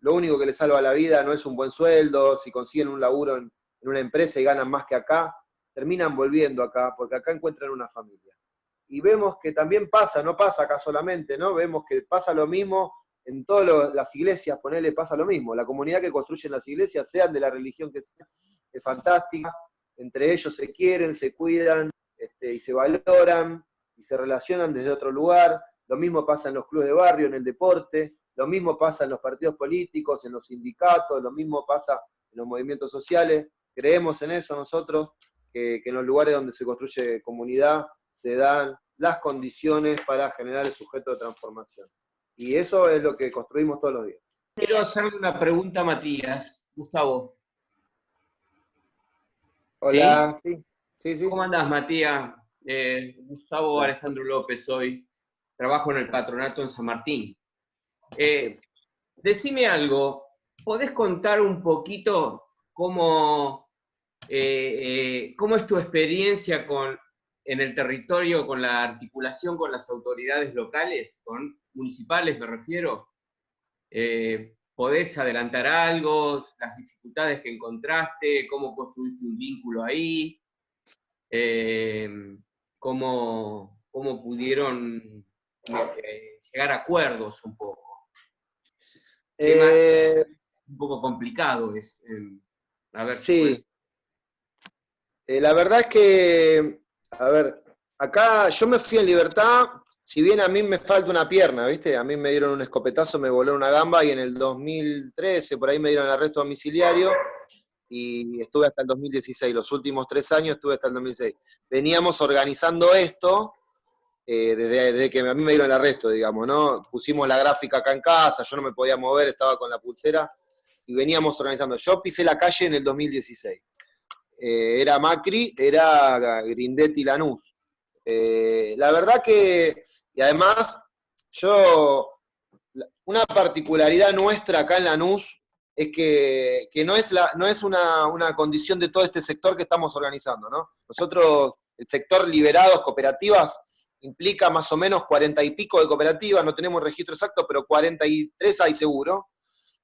Lo único que les salva la vida no es un buen sueldo, si consiguen un laburo en una empresa y ganan más que acá, terminan volviendo acá, porque acá encuentran una familia. Y vemos que también pasa, no pasa acá solamente, ¿no? Vemos que pasa lo mismo en todas las iglesias, ponele, pasa lo mismo. La comunidad que construyen las iglesias, sean de la religión que sea, es fantástica. Entre ellos se quieren, se cuidan, y se valoran, y se relacionan desde otro lugar. Lo mismo pasa en los clubes de barrio, en el deporte. lo mismo pasa en los partidos políticos, en los sindicatos, lo mismo pasa en los movimientos sociales. Creemos en eso nosotros, que en los lugares donde se construye comunidad se dan las condiciones para generar el sujeto de transformación. Y eso es lo que construimos todos los días. Quiero hacerle una pregunta a Matías. Gustavo. Hola. Sí. ¿Cómo andás, Matías? Gustavo Alejandro López soy. Trabajo en el patronato en San Martín. Decime algo. ¿Podés contar un poquito cómo es tu experiencia en el territorio con la articulación con las autoridades locales, con municipales me refiero? ¿Podés adelantar algo? ¿Las dificultades que encontraste? ¿Cómo construiste un vínculo ahí? ¿Cómo pudieron llegar a acuerdos un poco? Un poco complicado es. A ver si sí. La verdad es que, a ver, acá yo me fui en libertad, si bien a mí me falta una pierna, ¿viste? A mí me dieron un escopetazo, me voló una gamba y en el 2013 por ahí me dieron el arresto domiciliario y estuve hasta el 2016. Los últimos 3 años estuve hasta el 2016. Veníamos organizando esto desde que a mí me dieron el arresto, digamos, ¿no? Pusimos la gráfica acá en casa, yo no me podía mover, estaba con la pulsera y veníamos organizando. Yo pisé la calle en el 2016. Era Macri, era Grindetti Lanús. La verdad que, y además, una particularidad nuestra acá en Lanús es que no es una condición de todo este sector que estamos organizando, ¿no? Nosotros, el sector liberados, cooperativas, implica más o menos 40 y pico de cooperativas, no tenemos registro exacto, pero 43 hay seguro,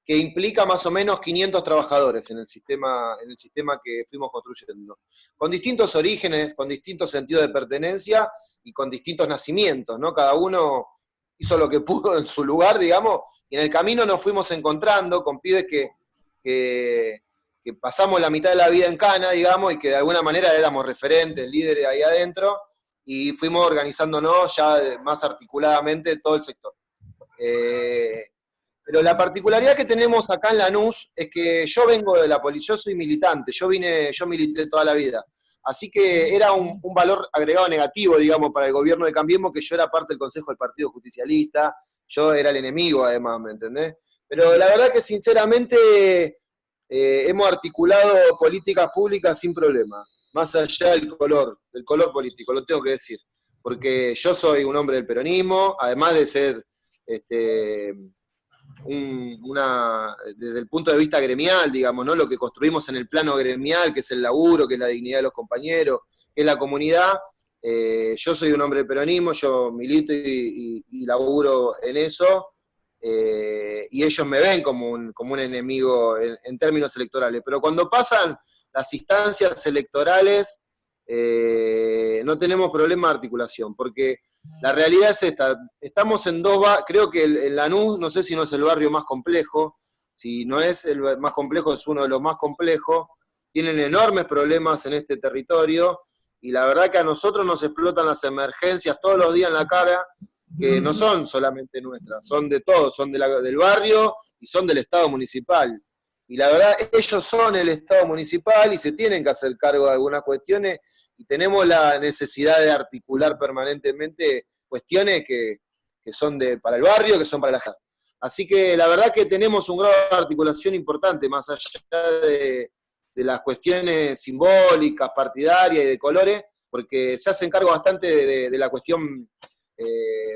que implica más o menos 500 trabajadores en el sistema que fuimos construyendo, con distintos orígenes, con distintos sentidos de pertenencia y con distintos nacimientos, ¿no? Cada uno hizo lo que pudo en su lugar, digamos, y en el camino nos fuimos encontrando con pibes que pasamos la mitad de la vida en Cana, digamos, y que de alguna manera éramos referentes, líderes ahí adentro, y fuimos organizándonos ya más articuladamente todo el sector. Pero la particularidad que tenemos acá en Lanús es que yo vengo de la policía, yo soy militante, yo milité toda la vida. Así que era un valor agregado negativo, digamos, para el gobierno de Cambiemos, que yo era parte del Consejo del Partido Justicialista, yo era el enemigo además, ¿me entendés? Pero la verdad que sinceramente hemos articulado políticas públicas sin problema, más allá del color político, lo tengo que decir. Porque yo soy un hombre del peronismo, además de ser desde el punto de vista gremial, digamos, ¿no? Lo que construimos en el plano gremial, que es el laburo, que es la dignidad de los compañeros, que es la comunidad. Yo soy un hombre del peronismo, yo milito y laburo en eso, y ellos me ven como un enemigo en términos electorales. Pero cuando pasan las instancias electorales, no tenemos problema de articulación, porque la realidad es esta, estamos en creo que el Lanús, no sé si no es el barrio más complejo, si no es el más complejo, es uno de los más complejos, tienen enormes problemas en este territorio, y la verdad que a nosotros nos explotan las emergencias todos los días en la cara, que no son solamente nuestras, son de todos, son del barrio y son del Estado municipal. Y la verdad, ellos son el Estado municipal y se tienen que hacer cargo de algunas cuestiones, y tenemos la necesidad de articular permanentemente cuestiones que son para el barrio, que son para la gente. Así que la verdad que tenemos un grado de articulación importante, más allá de las cuestiones simbólicas, partidarias y de colores, porque se hacen cargo bastante de la cuestión,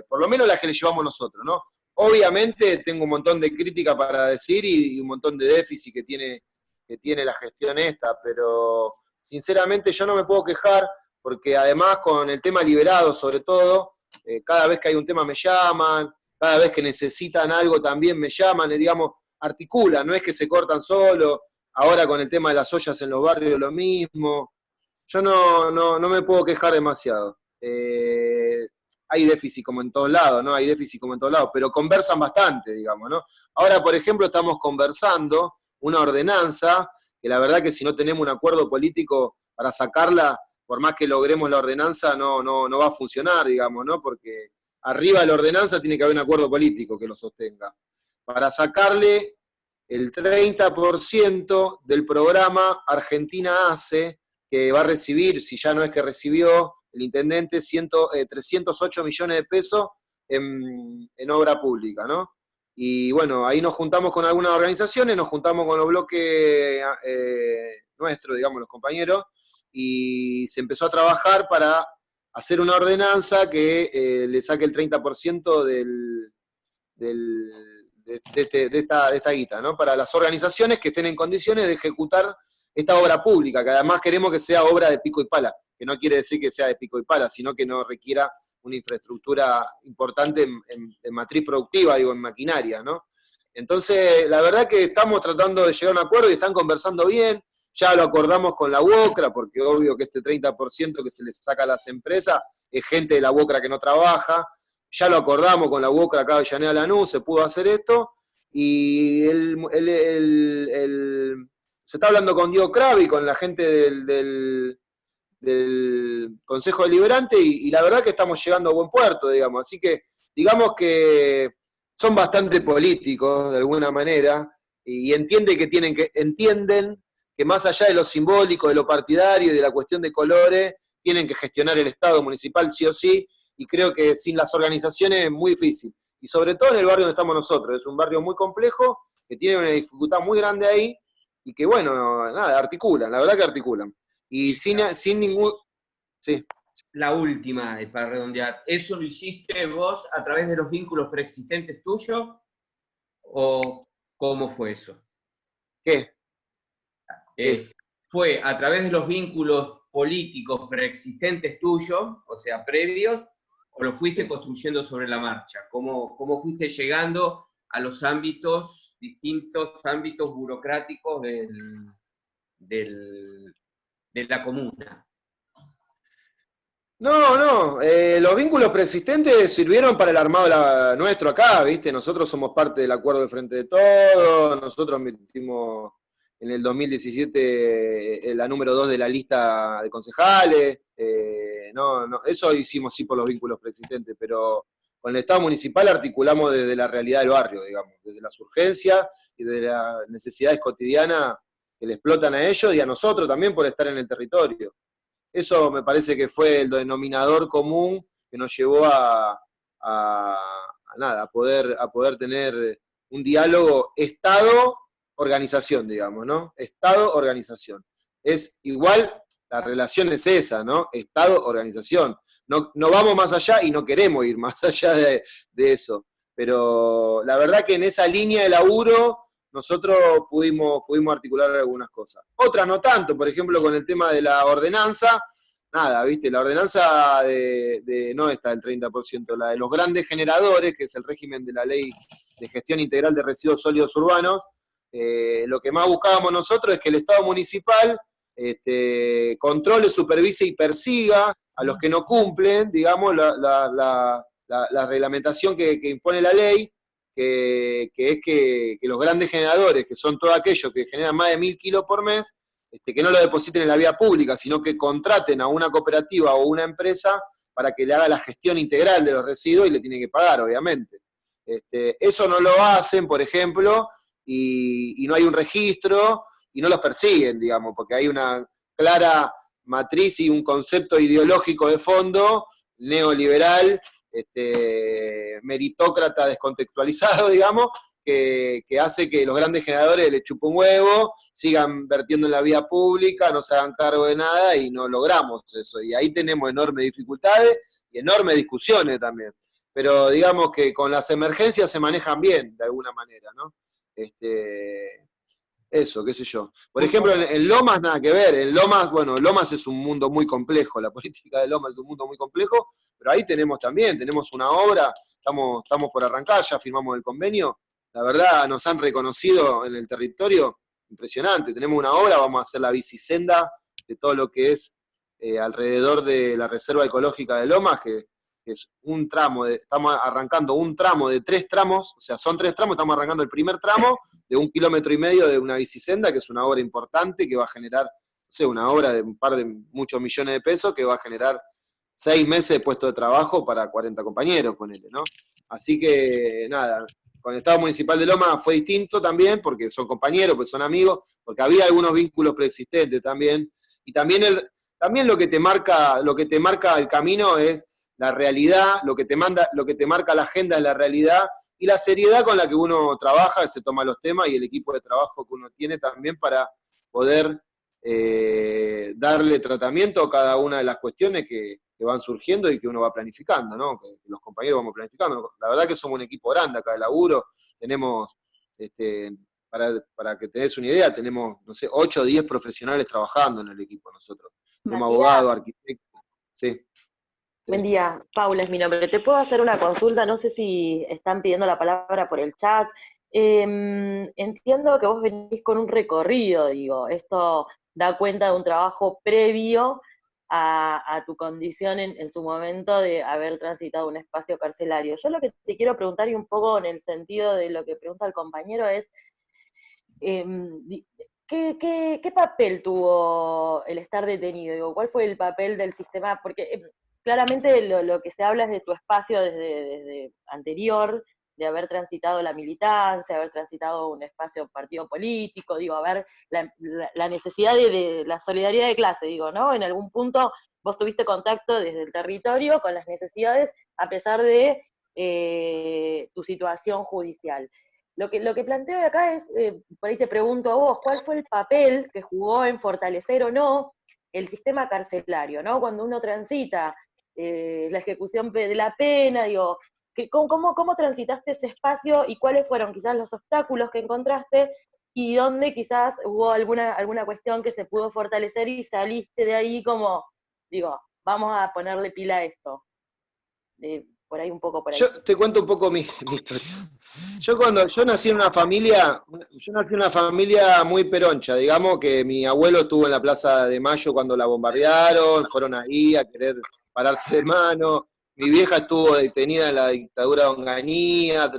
por lo menos la que le llevamos nosotros, ¿no? Obviamente tengo un montón de crítica para decir y un montón de déficit que tiene la gestión esta, pero sinceramente yo no me puedo quejar, porque además con el tema liberado sobre todo, cada vez que hay un tema me llaman, cada vez que necesitan algo también me llaman, digamos, articulan, no es que se cortan solo, ahora con el tema de las ollas en los barrios lo mismo, yo no me puedo quejar demasiado. Hay déficit como en todos lados, ¿no? Hay déficit como en todos lados, pero conversan bastante, digamos, ¿no? Ahora, por ejemplo, estamos conversando una ordenanza, que la verdad que si no tenemos un acuerdo político para sacarla, por más que logremos la ordenanza, no va a funcionar, digamos, ¿no? Porque arriba de la ordenanza tiene que haber un acuerdo político que lo sostenga. para sacarle el 30% del programa Argentina Hace, que va a recibir, si ya no es que recibió el intendente, 308 millones de pesos en obra pública, ¿no? Y bueno, ahí nos juntamos con algunas organizaciones, nos juntamos con los bloques nuestros, digamos, los compañeros, y se empezó a trabajar para hacer una ordenanza que le saque el 30% de esta guita, ¿no? Para las organizaciones que estén en condiciones de ejecutar esta obra pública, que además queremos que sea obra de pico y pala, que no quiere decir que sea de pico y pala, sino que no requiera una infraestructura importante en matriz productiva, digo, en maquinaria, ¿no? Entonces, la verdad que estamos tratando de llegar a un acuerdo y están conversando bien, ya lo acordamos con la UOCRA, porque obvio que este 30% que se les saca a las empresas es gente de la UOCRA que no trabaja, ya lo acordamos con la UOCRA acá de Avellaneda Lanús, se pudo hacer esto, y se está hablando con Diego Cravi, con la gente del Consejo Deliberante, y la verdad que estamos llegando a buen puerto, digamos, así que digamos que son bastante políticos, de alguna manera, y entienden que más allá de lo simbólico, de lo partidario y de la cuestión de colores, tienen que gestionar el Estado municipal sí o sí, y creo que sin las organizaciones es muy difícil. Y sobre todo en el barrio donde estamos nosotros, es un barrio muy complejo, que tiene una dificultad muy grande ahí, y que bueno, nada, articulan, la verdad que articulan. Y sin ningún... Sí. La última, para redondear, ¿eso lo hiciste vos a través de los vínculos preexistentes tuyos? ¿O cómo fue eso? ¿Qué? Es. ¿Fue a través de los vínculos políticos preexistentes tuyos, o sea, previos, o lo fuiste construyendo sobre la marcha? ¿Cómo fuiste llegando a los ámbitos, distintos ámbitos burocráticos de la comuna? No, los vínculos preexistentes sirvieron para el armado nuestro acá, ¿viste? Nosotros somos parte del acuerdo del Frente de Todos, nosotros metimos en el 2017 la número 2 de la lista de concejales, eso hicimos sí por los vínculos preexistentes, pero con el Estado municipal articulamos desde la realidad del barrio, digamos, desde las urgencias y desde las necesidades cotidianas que le explotan a ellos y a nosotros también por estar en el territorio. Eso me parece que fue el denominador común que nos llevó a poder tener un diálogo Estado-organización, digamos, ¿no? Estado-organización. Es igual, la relación es esa, ¿no? Estado-organización. No vamos más allá y no queremos ir más allá de eso. Pero la verdad que en esa línea de laburo nosotros pudimos articular algunas cosas. Otras no tanto, por ejemplo, con el tema de la ordenanza, nada, ¿viste? La ordenanza no está del 30%, la de los grandes generadores, que es el régimen de la Ley de Gestión Integral de Residuos Sólidos Urbanos, lo que más buscábamos nosotros es que el Estado municipal controle, supervise y persiga a los que no cumplen, digamos, la reglamentación que impone la ley, que es que los grandes generadores, que son todos aquellos que generan más de 1.000 kilos por mes, que no lo depositen en la vía pública, sino que contraten a una cooperativa o una empresa para que le haga la gestión integral de los residuos y le tienen que pagar, obviamente. Eso no lo hacen, por ejemplo, y no hay un registro, y no los persiguen, digamos, porque hay una clara matriz y un concepto ideológico de fondo, neoliberal, meritócrata descontextualizado, digamos, que hace que los grandes generadores le chupen un huevo, sigan vertiendo en la vía pública, no se hagan cargo de nada y no logramos eso. Y ahí tenemos enormes dificultades y enormes discusiones también. Pero digamos que con las emergencias se manejan bien, de alguna manera, ¿no? Eso, qué sé yo. Por ejemplo, en Lomas nada que ver. En Lomas, bueno, Lomas es un mundo muy complejo, la política de Lomas es un mundo muy complejo, pero ahí tenemos una obra, estamos por arrancar, ya firmamos el convenio. La verdad, nos han reconocido en el territorio, impresionante. Tenemos una obra, vamos a hacer la bicisenda de todo lo que es alrededor de la Reserva Ecológica de Lomas, que es un tramo, estamos arrancando un tramo de 3 tramos, o sea, son 3 tramos, estamos arrancando el primer tramo de 1,5 kilómetros de una bicisenda, que es una obra importante, que va a generar, no sé, una obra de muchos millones de pesos, que va a generar 6 meses de puesto de trabajo para 40 compañeros, ponele, ¿no? Así que, nada, con el Estado Municipal de Loma fue distinto también, porque son compañeros, pues son amigos, porque había algunos vínculos preexistentes también. Y también lo que te marca el camino es la realidad, lo que te marca la agenda es la realidad, y la seriedad con la que uno trabaja, se toma los temas, y el equipo de trabajo que uno tiene también para poder darle tratamiento a cada una de las cuestiones que van surgiendo y que uno va planificando, ¿no? Que los compañeros vamos planificando. La verdad que somos un equipo grande acá de laburo, tenemos, para que te des una idea, tenemos, no sé, 8 o 10 profesionales trabajando en el equipo nosotros. Tenemos abogados, arquitectos, sí. Buen día, Paula es mi nombre. ¿Te puedo hacer una consulta? No sé si están pidiendo la palabra por el chat. Entiendo que vos venís con un recorrido, digo, esto da cuenta de un trabajo previo a tu condición en su momento de haber transitado un espacio carcelario. Yo lo que te quiero preguntar, y un poco en el sentido de lo que pregunta el compañero, es ¿qué papel tuvo el estar detenido? Digo, ¿cuál fue el papel del sistema? Porque claramente lo que se habla es de tu espacio desde anterior, de haber transitado la militancia, haber transitado un espacio, un partido político, digo, haber la necesidad de la solidaridad de clase, digo, ¿no? En algún punto vos tuviste contacto desde el territorio con las necesidades a pesar de tu situación judicial. Lo que planteo de acá es, por ahí te pregunto a vos, ¿cuál fue el papel que jugó en fortalecer o no el sistema carcelario, ¿no? Cuando uno transita la ejecución de la pena, digo, ¿cómo transitaste ese espacio y cuáles fueron quizás los obstáculos que encontraste y dónde quizás hubo alguna cuestión que se pudo fortalecer y saliste de ahí como, digo, vamos a ponerle pila a esto? Por ahí un poco por ahí. Yo te cuento un poco mi historia. Yo nací en una familia muy peroncha, digamos que mi abuelo estuvo en la Plaza de Mayo cuando la bombardearon, fueron ahí a querer pararse de mano. Mi vieja estuvo detenida en la dictadura de Onganía,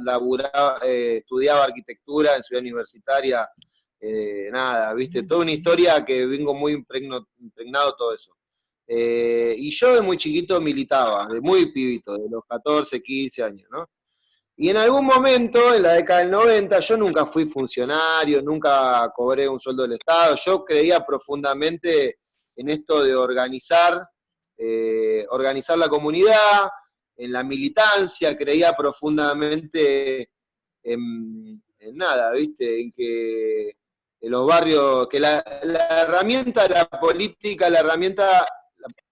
estudiaba arquitectura en Ciudad Universitaria, nada, viste, toda una historia que vengo muy impregnado todo eso. Y yo de muy chiquito militaba, de muy pibito, de los 14, 15 años, ¿no? Y en algún momento, en la década del 90, yo nunca fui funcionario, nunca cobré un sueldo del Estado, yo creía profundamente en esto de organizar la comunidad, en la militancia, creía profundamente en nada, ¿viste? En que en los barrios, que la herramienta de la política,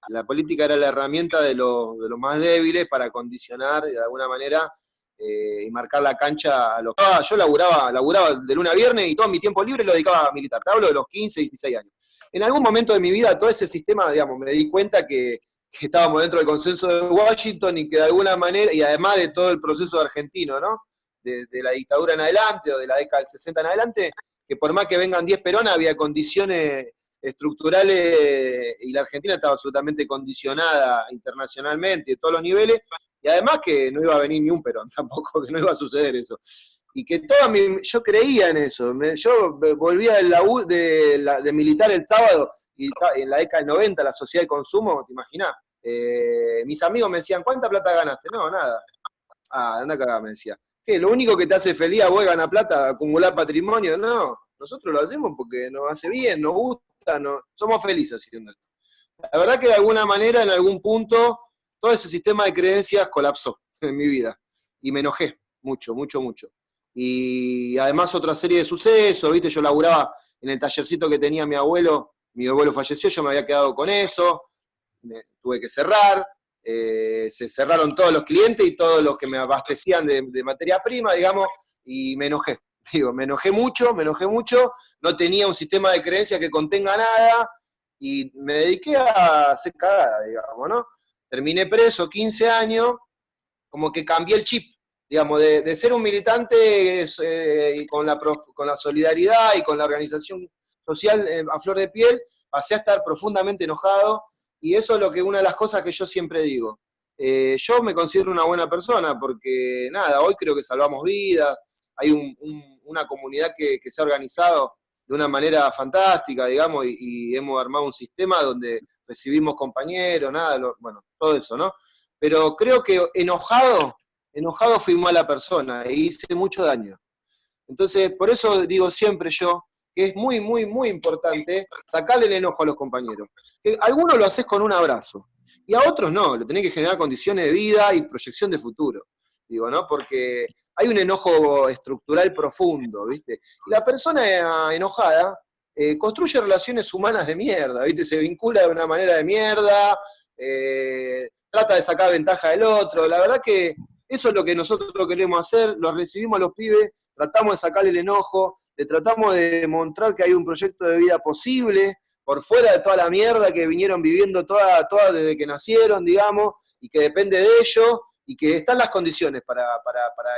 la política era la herramienta de los más débiles para condicionar de alguna manera y marcar la cancha a los... Yo laburaba de lunes a viernes y todo mi tiempo libre lo dedicaba a militar. Te hablo de los 15, 16 años. En algún momento de mi vida, todo ese sistema, digamos, me di cuenta que estábamos dentro del consenso de Washington y que de alguna manera, y además de todo el proceso argentino, ¿no? De la dictadura en adelante o de la década del 60 en adelante, que por más que vengan 10 peronas, había condiciones estructurales y la Argentina estaba absolutamente condicionada internacionalmente, de todos los niveles, y además que no iba a venir ni un Perón tampoco, que no iba a suceder eso. Y que yo creía en eso. Yo volvía de militar el sábado, y en la década del 90, la sociedad de consumo, ¿te imaginás? Mis amigos me decían, ¿cuánta plata ganaste? No, nada. Anda cagada, me decía. ¿Qué? ¿Lo único que te hace feliz a vos ganar plata, acumular patrimonio? No, nosotros lo hacemos porque nos hace bien, nos gusta, somos felices haciendo esto. La verdad que de alguna manera, en algún punto, todo ese sistema de creencias colapsó en mi vida. Y me enojé mucho, mucho, mucho. Y además otra serie de sucesos, ¿viste? Yo laburaba en el tallercito que tenía mi abuelo falleció, yo me había quedado con eso, tuve que cerrar, se cerraron todos los clientes y todos los que me abastecían de materia prima, digamos, y me enojé. Digo, me enojé mucho, no tenía un sistema de creencias que contenga nada, y me dediqué a hacer cagada, digamos, ¿no? Terminé preso 15 años, como que cambié el chip, digamos, de ser un militante y con la solidaridad y con la organización social a flor de piel, pasé a estar profundamente enojado, y eso es una de las cosas que yo siempre digo. Yo me considero una buena persona porque, nada, hoy creo que salvamos vidas, hay una comunidad que se ha organizado de una manera fantástica, digamos, y hemos armado un sistema donde recibimos compañeros, bueno, todo eso, ¿no? Pero creo que enojado enojado fui mala persona e hice mucho daño. Entonces, por eso digo siempre yo que es muy, muy, muy importante sacarle el enojo a los compañeros. Que algunos lo haces con un abrazo, y a otros no, le tenés que generar condiciones de vida y proyección de futuro. Digo, ¿no? Porque hay un enojo estructural profundo, ¿viste? Y la persona enojada construye relaciones humanas de mierda, ¿viste? Se vincula de una manera de mierda, trata de sacar ventaja del otro. La verdad que eso es lo que nosotros queremos hacer, los recibimos a los pibes, tratamos de sacarle el enojo, le tratamos de mostrar que hay un proyecto de vida posible, por fuera de toda la mierda que vinieron viviendo toda desde que nacieron, digamos, y que depende de ellos, y que están las condiciones para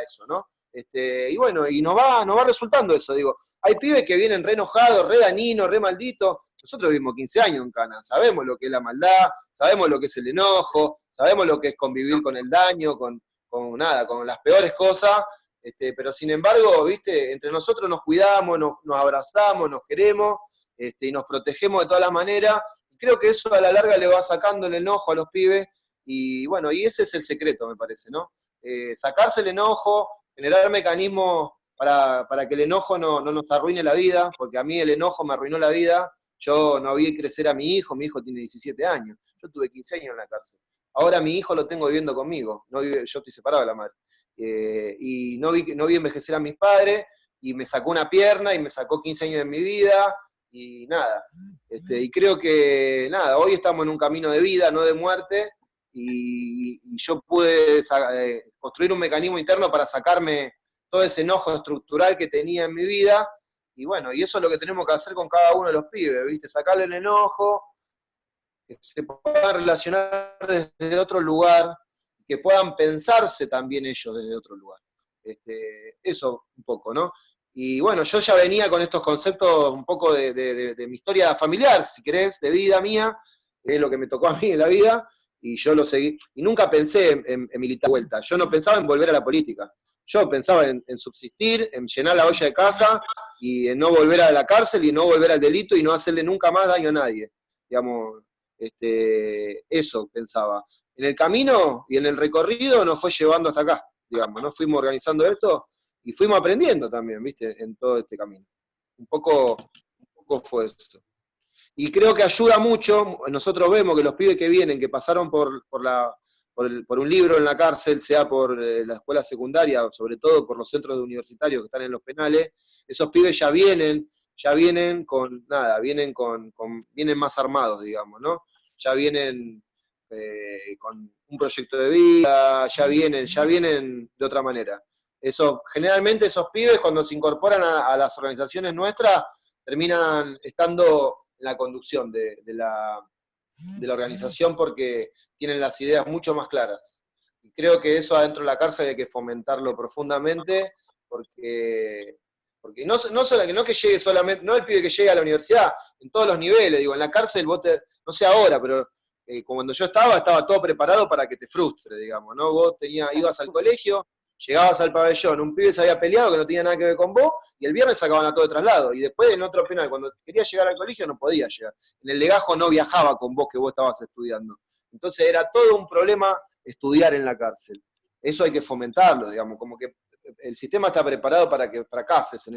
eso, ¿no? Y bueno, y nos va resultando eso, digo. Hay pibes que vienen re enojados, re dañinos, re malditos. Nosotros vivimos 15 años en Cana, sabemos lo que es la maldad, sabemos lo que es el enojo, sabemos lo que es convivir con el daño, con las peores cosas, pero sin embargo, ¿viste? Entre nosotros nos cuidamos, nos abrazamos, nos queremos, y nos protegemos de todas las maneras, y creo que eso a la larga le va sacando el enojo a los pibes, y bueno, y ese es el secreto, me parece, ¿no? Sacarse el enojo, generar mecanismos para que el enojo no nos arruine la vida, porque a mí el enojo me arruinó la vida. Yo no vi crecer a mi hijo tiene 17 años, yo tuve 15 años en la cárcel. Ahora mi hijo lo tengo viviendo conmigo, yo estoy separado de la madre. Y no vi envejecer a mis padres, y me sacó una pierna, y me sacó 15 años de mi vida, y nada. Y creo que, nada, hoy estamos en un camino de vida, no de muerte, y yo pude construir un mecanismo interno para sacarme todo ese enojo estructural que tenía en mi vida, y bueno, y eso es lo que tenemos que hacer con cada uno de los pibes, ¿viste? Sacarle el enojo, que se puedan relacionar desde otro lugar, que puedan pensarse también ellos desde otro lugar. Eso un poco, ¿no? Y bueno, yo ya venía con estos conceptos un poco de mi historia familiar, si querés, de vida mía, es lo que me tocó a mí en la vida, y yo lo seguí. Y nunca pensé en militar vuelta, yo no pensaba en volver a la política. Yo pensaba en subsistir, en llenar la olla de casa, y en no volver a la cárcel, y no volver al delito, y no hacerle nunca más daño a nadie. Digamos, eso pensaba. En el camino y en el recorrido nos fue llevando hasta acá, digamos, ¿no? Fuimos organizando esto y fuimos aprendiendo también, ¿viste? En todo este camino. Un poco fue eso. Y creo que ayuda mucho, nosotros vemos que los pibes que vienen, que pasaron por un libro en la cárcel, sea por la escuela secundaria, sobre todo por los centros universitarios que están en los penales, esos pibes ya vienen con nada, vienen más armados, digamos, ¿no? Ya vienen con un proyecto de vida, ya vienen de otra manera. Generalmente esos pibes cuando se incorporan a las organizaciones nuestras, terminan estando en la conducción de la organización porque tienen las ideas mucho más claras. Y creo que eso adentro de la cárcel hay que fomentarlo profundamente, porque no que llegue solamente, no el pibe que llegue a la universidad, en todos los niveles, digo, en la cárcel no sé ahora, pero cuando yo estaba todo preparado para que te frustre, digamos, ¿no? Vos ibas al colegio, llegabas al pabellón, un pibe se había peleado que no tenía nada que ver con vos, y el viernes sacaban a todo de traslado, y después en otro penal, cuando quería llegar al colegio no podía llegar. En el legajo no viajaba con vos que vos estabas estudiando. Entonces era todo un problema estudiar en la cárcel. Eso hay que fomentarlo, digamos, como que el sistema está preparado para que fracases en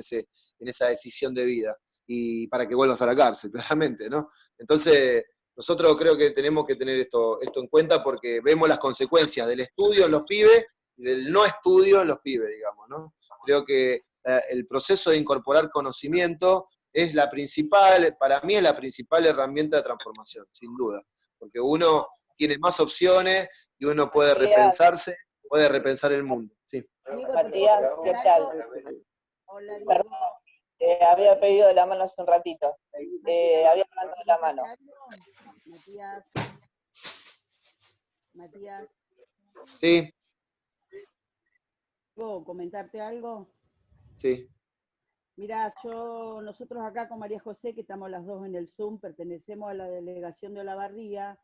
esa decisión de vida, y para que vuelvas a la cárcel, claramente, ¿no? Entonces, nosotros creo que tenemos que tener esto en cuenta, porque vemos las consecuencias del estudio en los pibes y del no estudio en los pibes, digamos, ¿no? Creo que el proceso de incorporar conocimiento es para mí es la principal herramienta de transformación, sin duda, porque uno tiene más opciones y uno puede repensarse, puede repensar el mundo. Sí. Matías, ¿qué tal? Hola, Diego. Perdón, había pedido la mano hace un ratito. Había levantado la mano. Matías. Sí. ¿Puedo comentarte algo? Sí. Mirá, nosotros acá con María José, que estamos las dos en el Zoom, pertenecemos a la delegación de Olavarría,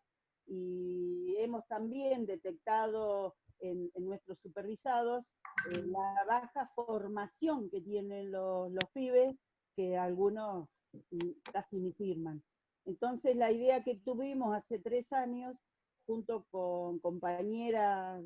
y hemos también detectado en nuestros supervisados la baja formación que tienen los pibes, que algunos casi ni firman. Entonces la idea que tuvimos hace 3 años, junto con compañeras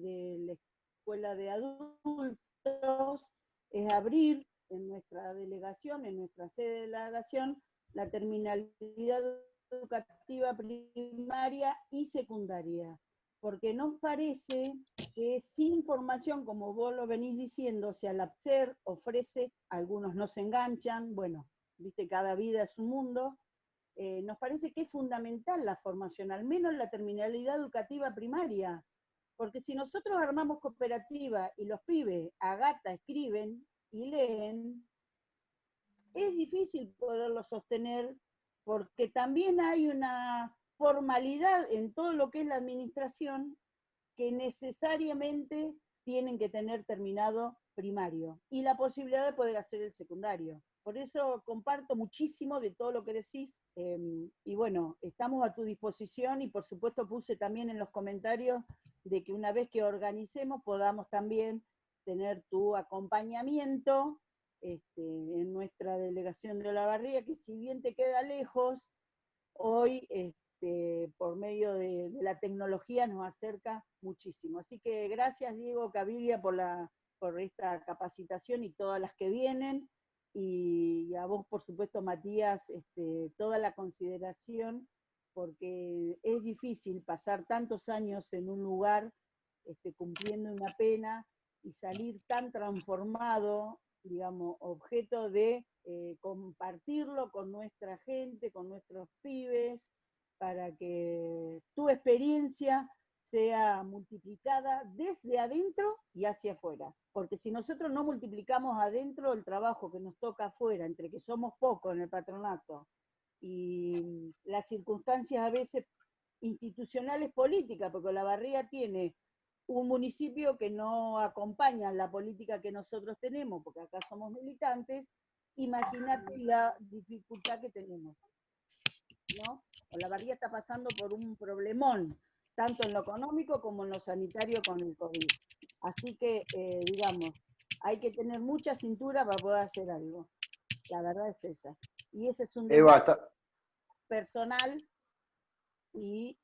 escuela de adultos, es abrir en nuestra delegación, en nuestra sede de delegación, la terminalidad educativa primaria y secundaria, porque nos parece que sin formación, como vos lo venís diciendo, o sea, la PSER ofrece, algunos no se enganchan, bueno, viste, cada vida es un mundo, nos parece que es fundamental la formación, al menos la terminalidad educativa primaria, porque si nosotros armamos cooperativa y los pibes a gata escriben y leen, es difícil poderlo sostener porque también hay una formalidad en todo lo que es la administración que necesariamente tienen que tener terminado primario y la posibilidad de poder hacer el secundario. Por eso comparto muchísimo de todo lo que decís y bueno, estamos a tu disposición y por supuesto puse también en los comentarios de que una vez que organicemos podamos también tener tu acompañamiento en nuestra delegación de Olavarría, que si bien te queda lejos, hoy por medio de la tecnología nos acerca muchísimo. Así que gracias Diego Cabilia por esta capacitación y todas las que vienen, y a vos por supuesto Matías, toda la consideración, porque es difícil pasar tantos años en un lugar cumpliendo una pena y salir tan transformado, digamos, objeto de compartirlo con nuestra gente, con nuestros pibes, para que tu experiencia sea multiplicada desde adentro y hacia afuera. Porque si nosotros no multiplicamos adentro el trabajo que nos toca afuera, entre que somos pocos en el patronato, y las circunstancias a veces institucionales políticas, porque Olavarría tiene un municipio que no acompaña la política que nosotros tenemos, porque acá somos militantes, imagínate la dificultad que tenemos, ¿no? Olavarría está pasando por un problemón, tanto en lo económico como en lo sanitario con el COVID. Así que, digamos, hay que tener mucha cintura para poder hacer algo. La verdad es esa. Y ese es un debate personal y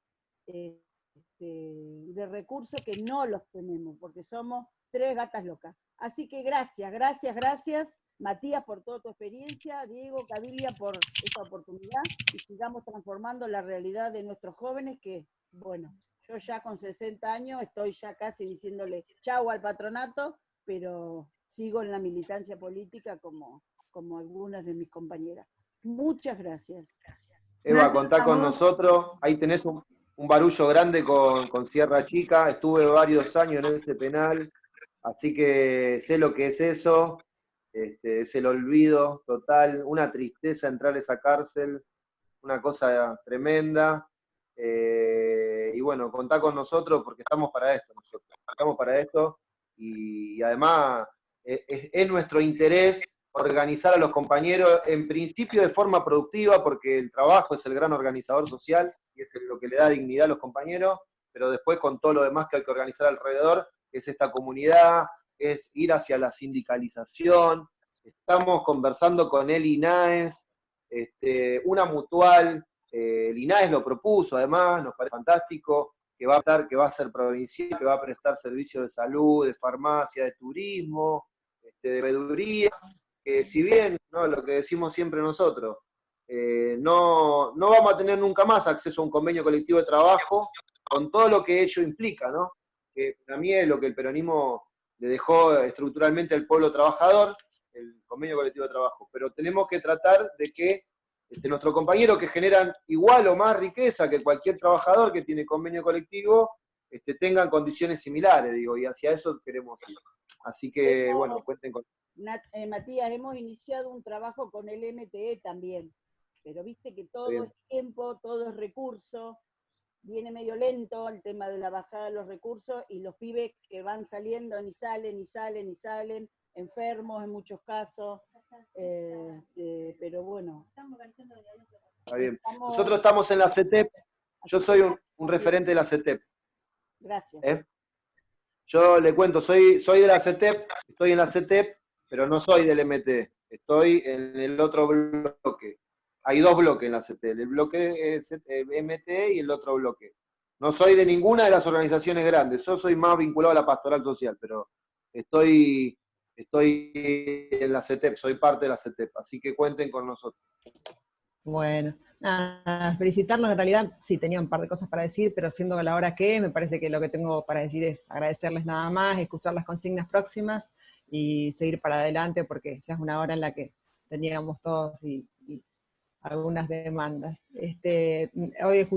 de recursos que no los tenemos, porque somos 3 gatas locas. Así que gracias, gracias, gracias, Matías, por toda tu experiencia, Diego Cabilia, por esta oportunidad, y sigamos transformando la realidad de nuestros jóvenes, que, bueno, yo ya con 60 años estoy ya casi diciéndole chau al patronato, pero sigo en la militancia política como algunas de mis compañeras. Muchas gracias. Eva, contá con nosotros, ahí tenés un barullo grande con Sierra Chica, estuve varios años en ese penal, así que sé lo que es eso, es el olvido total, una tristeza entrar a esa cárcel, una cosa tremenda, y bueno, contá con nosotros porque estamos para esto, y además es nuestro interés organizar a los compañeros, en principio de forma productiva, porque el trabajo es el gran organizador social y es lo que le da dignidad a los compañeros, pero después con todo lo demás que hay que organizar alrededor, es esta comunidad, es ir hacia la sindicalización. Estamos conversando con el INAES, una mutual, el INAES lo propuso además, nos parece fantástico, que va a ser provincial, que va a prestar servicios de salud, de farmacia, de turismo, de veeduría, que si bien, ¿no?, lo que decimos siempre nosotros, no vamos a tener nunca más acceso a un convenio colectivo de trabajo, con todo lo que ello implica, ¿no? Que para mí es lo que el peronismo le dejó estructuralmente al pueblo trabajador, el convenio colectivo de trabajo. Pero tenemos que tratar de que nuestros compañeros que generan igual o más riqueza que cualquier trabajador que tiene convenio colectivo, tengan condiciones similares, digo, y hacia eso queremos ir. Así que, bueno, cuenten con... Matías, hemos iniciado un trabajo con el MTE también, pero viste que todo es tiempo, todo es recurso, viene medio lento el tema de la bajada de los recursos, y los pibes que van saliendo ni salen, enfermos en muchos casos, pero bueno. Está bien. Nosotros estamos en la CETEP, yo soy un referente de la CETEP. Gracias. Yo le cuento, soy de la CETEP, estoy en la CETEP, pero no soy del MT, estoy en el otro bloque. Hay 2 bloques en la CETEP, el bloque MT y el otro bloque. No soy de ninguna de las organizaciones grandes, yo soy más vinculado a la pastoral social, pero estoy en la CETEP, soy parte de la CETEP, así que cuenten con nosotros. Bueno, nada, felicitarlos. En realidad sí tenía un par de cosas para decir, pero siendo a la hora que, me parece que lo que tengo para decir es agradecerles nada más, escuchar las consignas próximas y seguir para adelante, porque ya es una hora en la que teníamos todos y algunas demandas. Hoy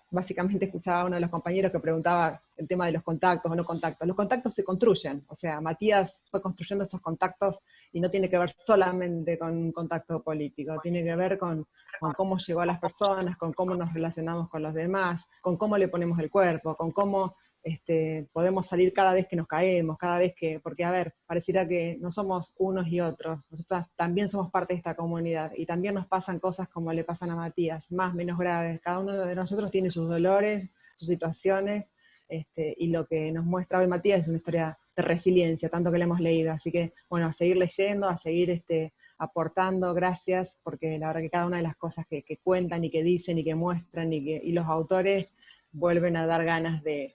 básicamente escuchaba a uno de los compañeros que preguntaba el tema de los contactos o no contactos. Los contactos se construyen, o sea, Matías fue construyendo esos contactos y no tiene que ver solamente con un contacto político, tiene que ver con cómo llegó a las personas, con cómo nos relacionamos con los demás, con cómo le ponemos el cuerpo, con cómo podemos salir cada vez que nos caemos, porque a ver, pareciera que no somos unos y otros, nosotros también somos parte de esta comunidad, y también nos pasan cosas como le pasan a Matías, más, menos graves, cada uno de nosotros tiene sus dolores, sus situaciones, y lo que nos muestra hoy Matías es una historia de resiliencia, tanto que la hemos leído, así que, bueno, a seguir leyendo, a seguir aportando, gracias, porque la verdad que cada una de las cosas que cuentan y que dicen y que muestran y los autores vuelven a dar ganas de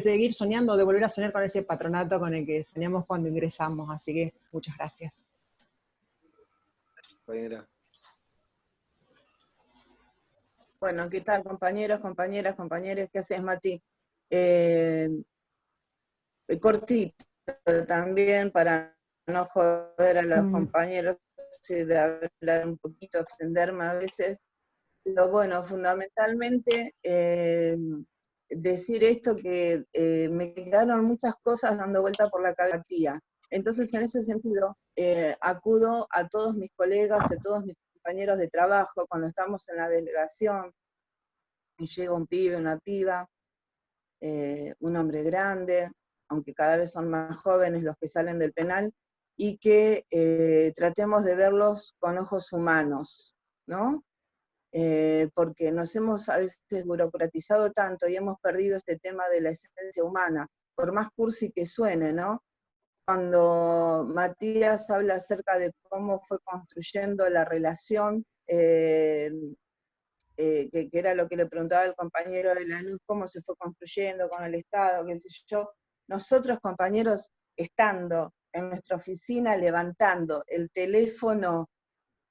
seguir soñando, de volver a soñar con ese patronato con el que soñamos cuando ingresamos, así que muchas gracias. Bueno, ¿qué tal, compañeros, compañeras, compañeros? ¿Qué haces, Mati? Cortito también, para no joder a los compañeros, de hablar un poquito, extenderme a veces. Pero bueno, fundamentalmente decir esto que me quedaron muchas cosas dando vuelta por la cabeza. Entonces, en ese sentido, acudo a todos mis colegas, a todos mis compañeros de trabajo, cuando estamos en la delegación, y llega un pibe, una piba, un hombre grande, aunque cada vez son más jóvenes los que salen del penal, y que tratemos de verlos con ojos humanos, ¿no? Porque nos hemos a veces burocratizado tanto y hemos perdido este tema de la esencia humana, por más cursi que suene, ¿no? Cuando Matías habla acerca de cómo fue construyendo la relación, que era lo que le preguntaba el compañero de la luz, cómo se fue construyendo con el Estado, qué sé yo, nosotros, compañeros, estando en nuestra oficina, levantando el teléfono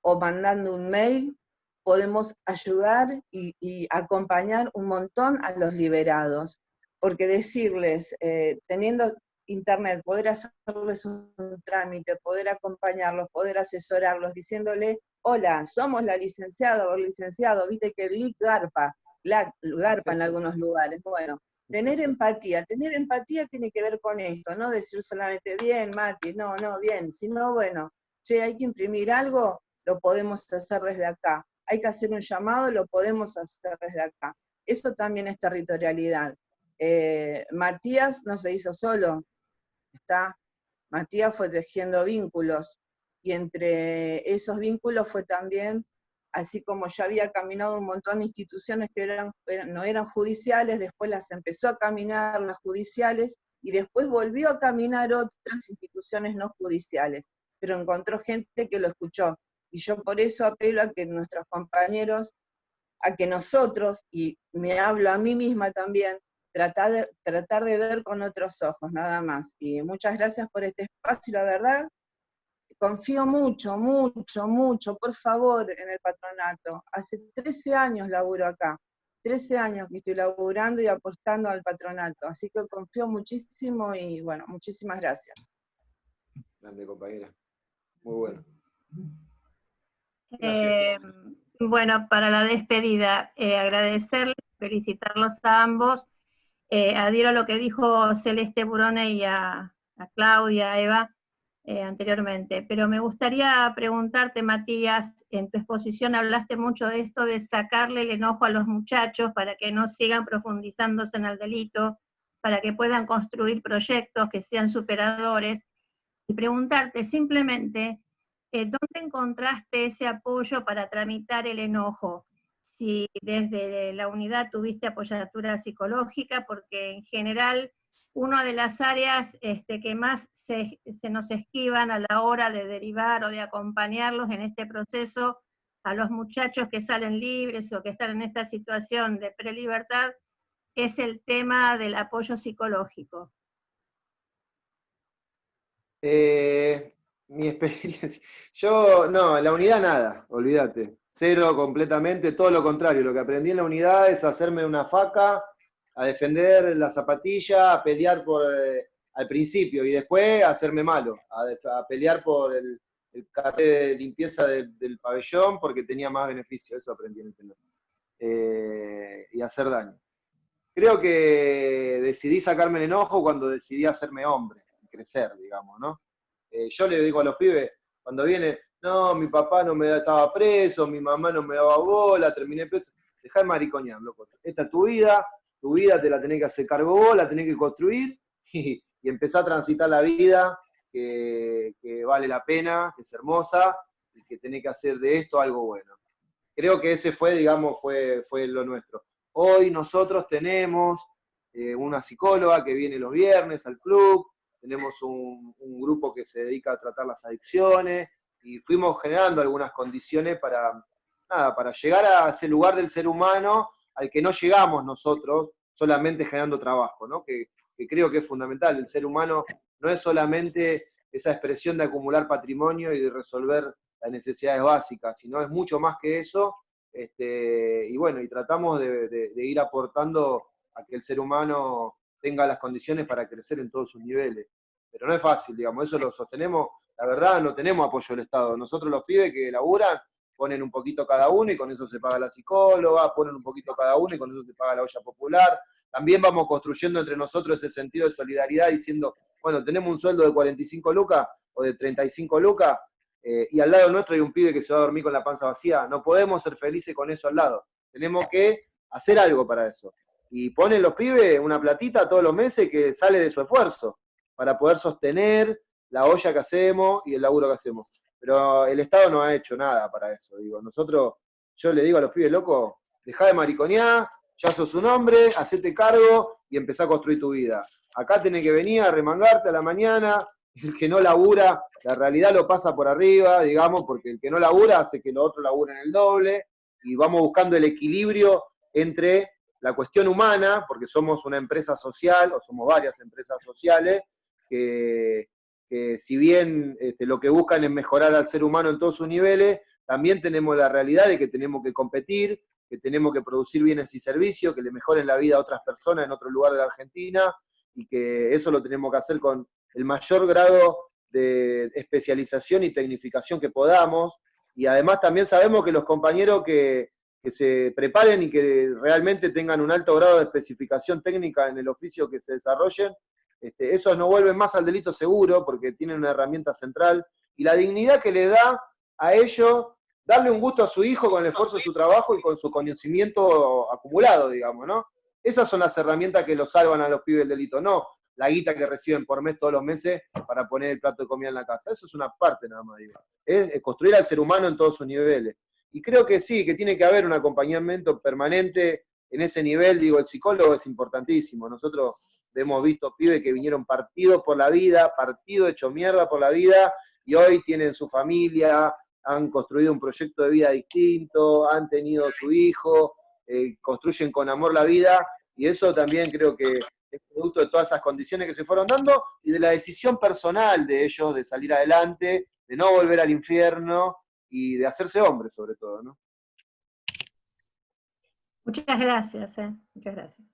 o mandando un mail, podemos ayudar y acompañar un montón a los liberados, porque decirles, teniendo internet, poder hacerles un trámite, poder acompañarlos, poder asesorarlos, diciéndole, hola, somos la licenciada o el licenciado, viste que el LIC garpa en algunos lugares. Bueno, tener empatía tiene que ver con esto, no decir solamente, bien, Mati, no, bien, sino, bueno, che, hay que imprimir algo, lo podemos hacer desde acá. Hay que hacer un llamado, lo podemos hacer desde acá. Eso también es territorialidad. Matías no se hizo solo, Matías fue tejiendo vínculos, y entre esos vínculos fue también, así como ya había caminado un montón de instituciones que no eran judiciales, después las empezó a caminar las judiciales, y después volvió a caminar otras instituciones no judiciales, pero encontró gente que lo escuchó. Y yo por eso apelo a que nuestros compañeros, a que nosotros, y me hablo a mí misma también, tratar de ver con otros ojos, nada más. Y muchas gracias por este espacio, la verdad, confío mucho, por favor, en el patronato. Hace 13 años laburo acá, 13 años que estoy laburando y apostando al patronato, así que confío muchísimo y bueno, muchísimas gracias. Grande, compañera. Muy bueno. Bueno, para la despedida, agradecerles, felicitarlos a ambos, adhiero a lo que dijo Celeste Burone y a Claudia, a Eva, anteriormente, pero me gustaría preguntarte, Matías, en tu exposición hablaste mucho de esto de sacarle el enojo a los muchachos para que no sigan profundizándose en el delito, para que puedan construir proyectos que sean superadores, y preguntarte simplemente, ¿dónde encontraste ese apoyo para tramitar el enojo? Si desde la unidad tuviste apoyatura psicológica, porque en general una de las áreas que más se nos esquivan a la hora de derivar o de acompañarlos en este proceso a los muchachos que salen libres o que están en esta situación de prelibertad, es el tema del apoyo psicológico. Mi experiencia. Yo, no, en la unidad nada, olvídate. Cero completamente, todo lo contrario. Lo que aprendí en la unidad es hacerme una faca, a defender la zapatilla, a pelear al principio y después a hacerme malo, a pelear por el carnet de limpieza del pabellón porque tenía más beneficio. Eso aprendí en el penal. Y hacer daño. Creo que decidí sacarme el enojo cuando decidí hacerme hombre, crecer, digamos, ¿no? Yo le digo a los pibes, cuando vienen, no, mi papá no estaba preso, mi mamá no me daba bola, terminé preso. Dejá de maricoñar, loco. Esta es tu vida te la tenés que hacer cargo vos, la tenés que construir y empezar a transitar la vida que vale la pena, que es hermosa y que tenés que hacer de esto algo bueno. Creo que ese fue, digamos, fue lo nuestro. Hoy nosotros tenemos una psicóloga que viene los viernes al club, tenemos un grupo que se dedica a tratar las adicciones y fuimos generando algunas condiciones para llegar a ese lugar del ser humano al que no llegamos nosotros solamente generando trabajo, ¿no? Que creo que es fundamental. El ser humano no es solamente esa expresión de acumular patrimonio y de resolver las necesidades básicas, sino es mucho más que eso. Y bueno, y tratamos de ir aportando a que el ser humano tenga las condiciones para crecer en todos sus niveles. Pero no es fácil, digamos, eso lo sostenemos, la verdad no tenemos apoyo del Estado. Nosotros los pibes que laburan ponen un poquito cada uno y con eso se paga la psicóloga, ponen un poquito cada uno y con eso se paga la olla popular. También vamos construyendo entre nosotros ese sentido de solidaridad diciendo, bueno, tenemos un sueldo de 45 lucas o de 35 lucas, y al lado nuestro hay un pibe que se va a dormir con la panza vacía. No podemos ser felices con eso al lado. Tenemos que hacer algo para eso. Y ponen los pibes una platita todos los meses que sale de su esfuerzo para poder sostener la olla que hacemos y el laburo que hacemos. Pero el Estado no ha hecho nada para eso. Digo, yo le digo a los pibes, loco, dejá de mariconear, ya sos un hombre, hacete cargo y empezá a construir tu vida. Acá tenés que venir a remangarte a la mañana. El que no labura, la realidad lo pasa por arriba, digamos, porque el que no labura hace que los otros laburen el doble, y vamos buscando el equilibrio entre la cuestión humana, porque somos una empresa social, o somos varias empresas sociales, que si bien lo que buscan es mejorar al ser humano en todos sus niveles, también tenemos la realidad de que tenemos que competir, que tenemos que producir bienes y servicios, que le mejoren la vida a otras personas en otro lugar de la Argentina, y que eso lo tenemos que hacer con el mayor grado de especialización y tecnificación que podamos, y además también sabemos que los compañeros que se preparen y que realmente tengan un alto grado de especificación técnica en el oficio que se desarrollen, esos no vuelven más al delito seguro porque tienen una herramienta central, y la dignidad que le da a ellos darle un gusto a su hijo con el esfuerzo de su trabajo y con su conocimiento acumulado, digamos, ¿no? Esas son las herramientas que los salvan a los pibes del delito, no la guita que reciben por mes todos los meses para poner el plato de comida en la casa. Eso es una parte nada más, digo. Es construir al ser humano en todos sus niveles. Y creo que sí, que tiene que haber un acompañamiento permanente en ese nivel. Digo, el psicólogo es importantísimo. Nosotros hemos visto pibes que vinieron partidos por la vida, partidos hecho mierda por la vida, y hoy tienen su familia, han construido un proyecto de vida distinto, han tenido su hijo, construyen con amor la vida, y eso también creo que es producto de todas esas condiciones que se fueron dando y de la decisión personal de ellos de salir adelante, de no volver al infierno y de hacerse hombres sobre todo, ¿no? Muchas gracias, muchas gracias.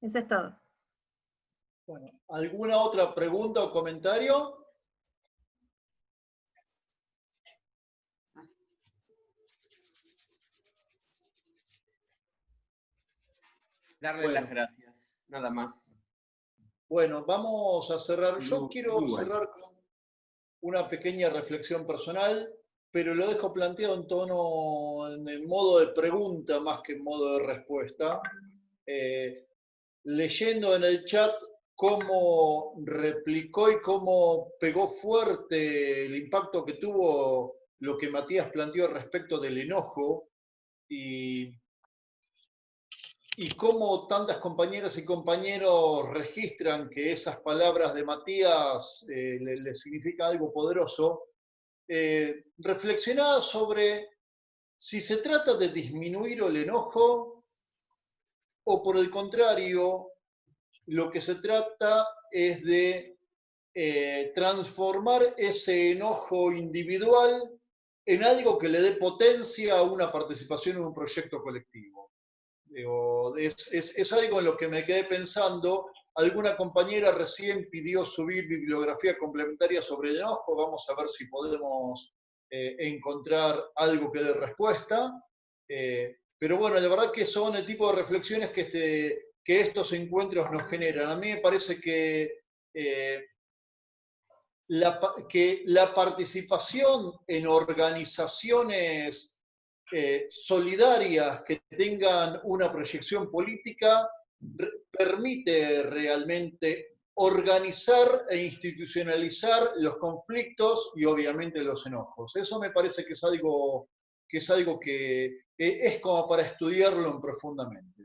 Eso es todo. Bueno, ¿alguna otra pregunta o comentario? Darle las gracias, nada más. Bueno, vamos a cerrar. Yo Muy quiero bueno. cerrar con una pequeña reflexión personal, pero lo dejo planteado en modo de pregunta más que en modo de respuesta. Leyendo en el chat cómo replicó y cómo pegó fuerte el impacto que tuvo lo que Matías planteó respecto del enojo y cómo tantas compañeras y compañeros registran que esas palabras de Matías le significa algo poderoso, reflexionaba sobre si se trata de disminuir el enojo o por el contrario, lo que se trata es de transformar ese enojo individual en algo que le dé potencia a una participación en un proyecto colectivo. Digo, es algo en lo que me quedé pensando. Alguna compañera recién pidió subir bibliografía complementaria sobre el enojo. Vamos a ver si podemos encontrar algo que dé respuesta. Pero bueno, la verdad que son el tipo de reflexiones que estos encuentros nos generan. A mí me parece que la participación en organizaciones solidarias que tengan una proyección política permite realmente organizar e institucionalizar los conflictos y obviamente los enojos. Eso me parece que es algo que es como para estudiarlo profundamente.